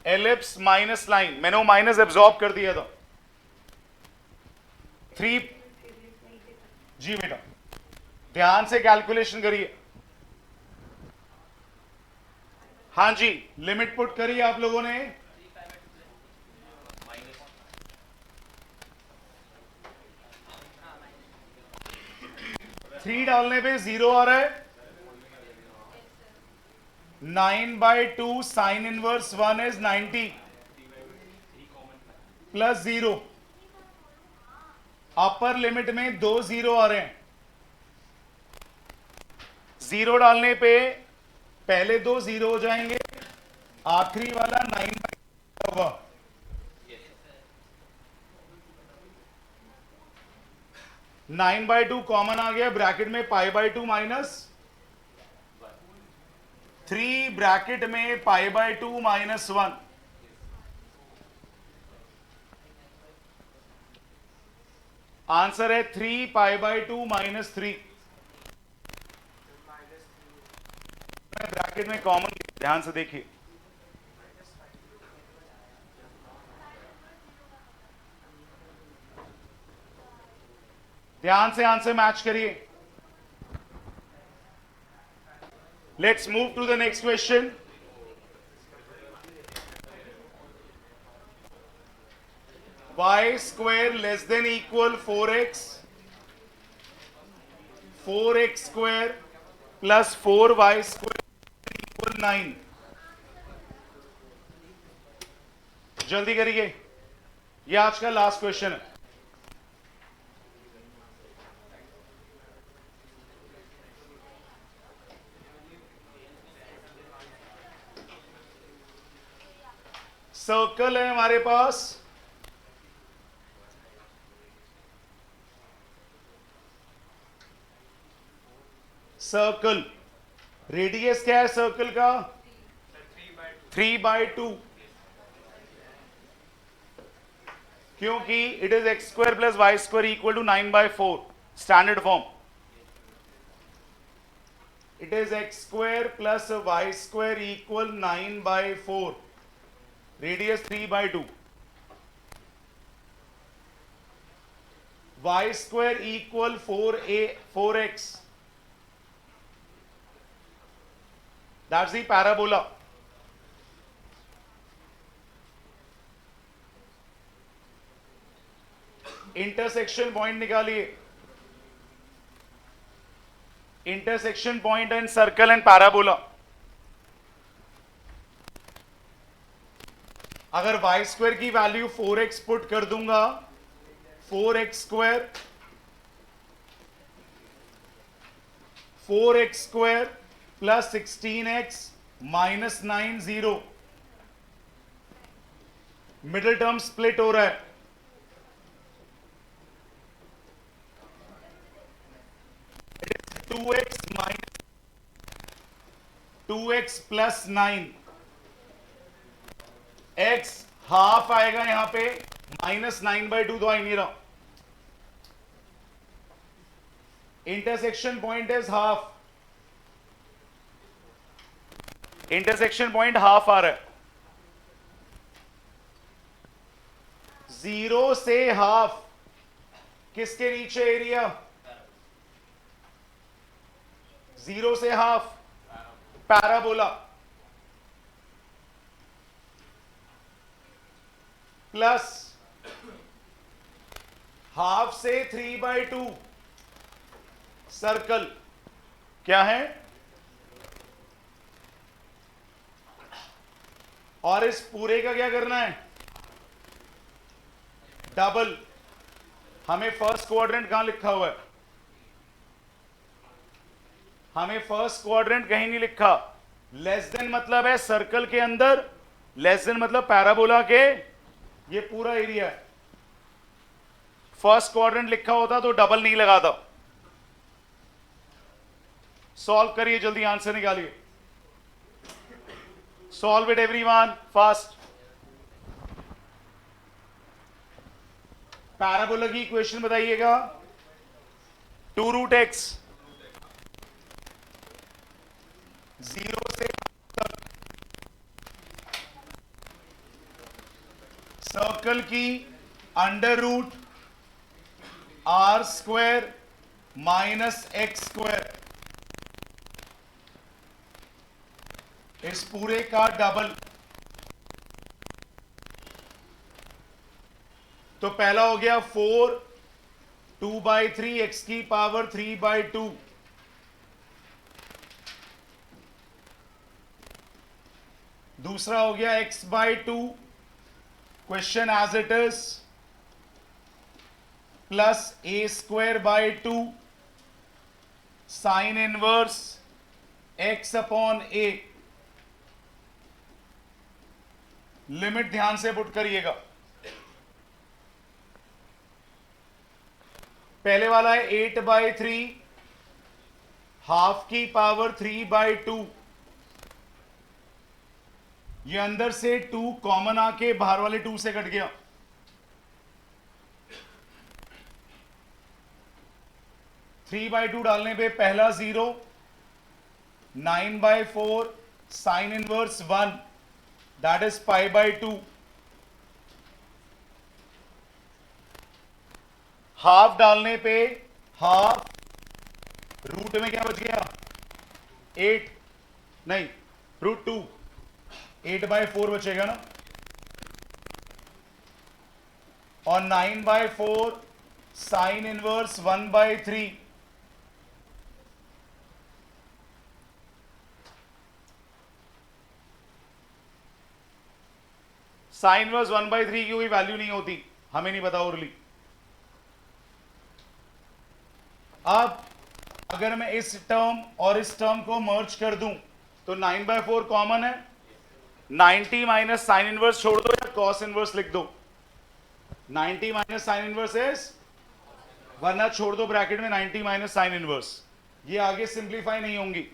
एलिप्स माइनस लाइन, मैंने वो माइनस एब्जॉर्ब कर दिया था। 3 जी बेटा ध्यान से कैलकुलेशन करिए। हाँ जी लिमिट पुट करिए आप लोगों ने। थ्री डालने पे 0 आ रहा है। 9/2 sign inverse 1 is 90 plus 0। Upper limit में 2 0 आ रहे हैं। 0 डालने पे पहले 2 0 हो जाएंगे, आखिरी वाला 9/2 होगा। 9/2 कॉमन आ गया, ब्रैकेट में π/2 माइनस 3, ब्रैकेट में π/2 माइनस 1। आंसर है 3 π/2 माइनस 3। ब्रैकेट में कॉमन, ध्यान से देखिए। ध्यान से आंसर मैच करिए। Let's move to the next question. y square less than equal 4x, 4x square plus 4y square equal 9। जल्दी करिए, ये आज का लास्ट क्वेश्चन है। सर्कल है हमारे पास, सर्कल रेडियस क्या है सर्कल का? 3/2, क्योंकि it is x square plus y square equal to 9/4 standard form. It is x square plus y square equal 9/4, radius 3/2। Y square equal 4x, that's the parabola. Intersection point निकालिए, intersection point in circle and parabola. अगर वाई स्क्वायर की वैल्यू 4x पुट कर दूंगा, 4x square, 4x square plus 16x minus 9 0, middle term split हो रहा है। It is 2x minus 2x plus 9, x half आएगा यहां पे, माइनस 9/2 तो आ ही नहीं रहा। Intersection point is half, intersection point half आ रहा है। 0 से हाफ किसके नीचे एरिया? 0 से हाफ पैराबोला, प्लस हाफ से 3/2 सर्कल। क्या है? और इस पूरे का क्या करना है? डबल, हमें फर्स्ट क्वाड्रेंट कहां लिखा हुआ है? हमें फर्स्ट क्वाड्रेंट कहीं नहीं लिखा। लेस देन मतलब है सर्कल के अंदर, लेस देन मतलब पैराबोला के ये पूरा एरिया है। फर्स्ट क्वाड्रेंट लिखा होता तो डबल नहीं लगाता। सॉल्व करिए, जल्दी आंसर निकालिए। Solve it everyone fast. Parabola की इक्वेशन बताइएगा। 2√x 0 से तक सर्कल की under root r² minus x², इस पूरे का डबल। तो पहला हो गया 4 2/3 x की पावर 3/2। दूसरा हो गया x/2 question as it is plus a²/2 sine inverse x/a। Limit ध्यान से पुट करिएगा। पहले वाला है 8/3 हाफ की पावर 3/2। ये अंदर से 2 कॉमन आके बाहर वाले 2 से कट गया। 3/2 डालने पे पहला 0, 9/4 sine inverse 1 that is π/2। Half डालने पे हाफ, रूट में क्या बच गया 8, नहीं √2, 8/4 बचेगा ना। और 9/4 साइन इनवर्स 1/3। साइन इनवर्स 1/3 की कोई वैल्यू नहीं होती, हमें नहीं पता ओरली। अब अगर मैं इस टर्म और इस टर्म को मर्ज कर दूं तो 9/4 कॉमन है, 90 माइनस साइन इनवर्स छोड़ दो या कॉस इनवर्स लिख दो। 90 माइनस साइन इनवर्स इज, वरना छोड़ दो ब्रैकेट में 90 माइनस साइन इनवर्स। ये आगे सिंप्लीफाई नहीं होंगी।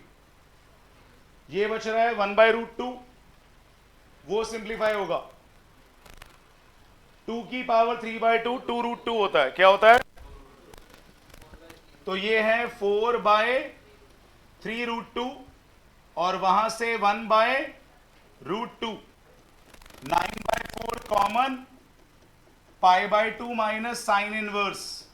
ये बच रहा है 1/√2, वो सिंप्लीफाई होगा। 2 की पावर 3/2 2√2 होता है। क्या होता है? तो ये है 4/3√2 और वहां से 1/√2। 9/4 कॉमन, π/2 माइनस साइन इनवर्स।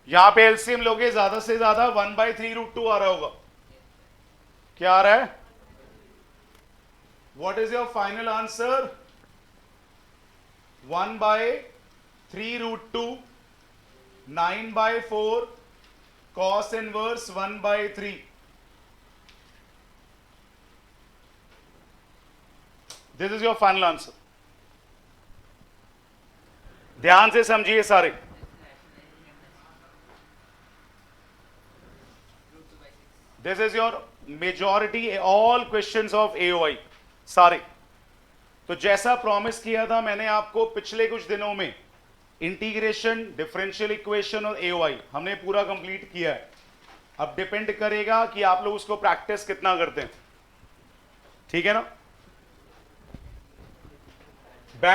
यहां पे एलसीएम लोगे ज्यादा से ज्यादा 1/3√2 आ रहा होगा। क्या आ रहा है? What is your final answer? 1/3√2, 9/4 cos inverse 1/3। This is your final answer. ध्यान से समझिए सारे। This is your majority all questions of AOI सारे। तो जैसा प्रॉमिस किया था मैंने आपको पिछले कुछ दिनों में, इंटीग्रेशन, डिफरेंशियल इक्वेशन और AOI हमने पूरा कंप्लीट किया है। अब डिपेंड करेगा कि आप लोग उसको प्रैक्टिस कितना करते हैं। ठीक है ना?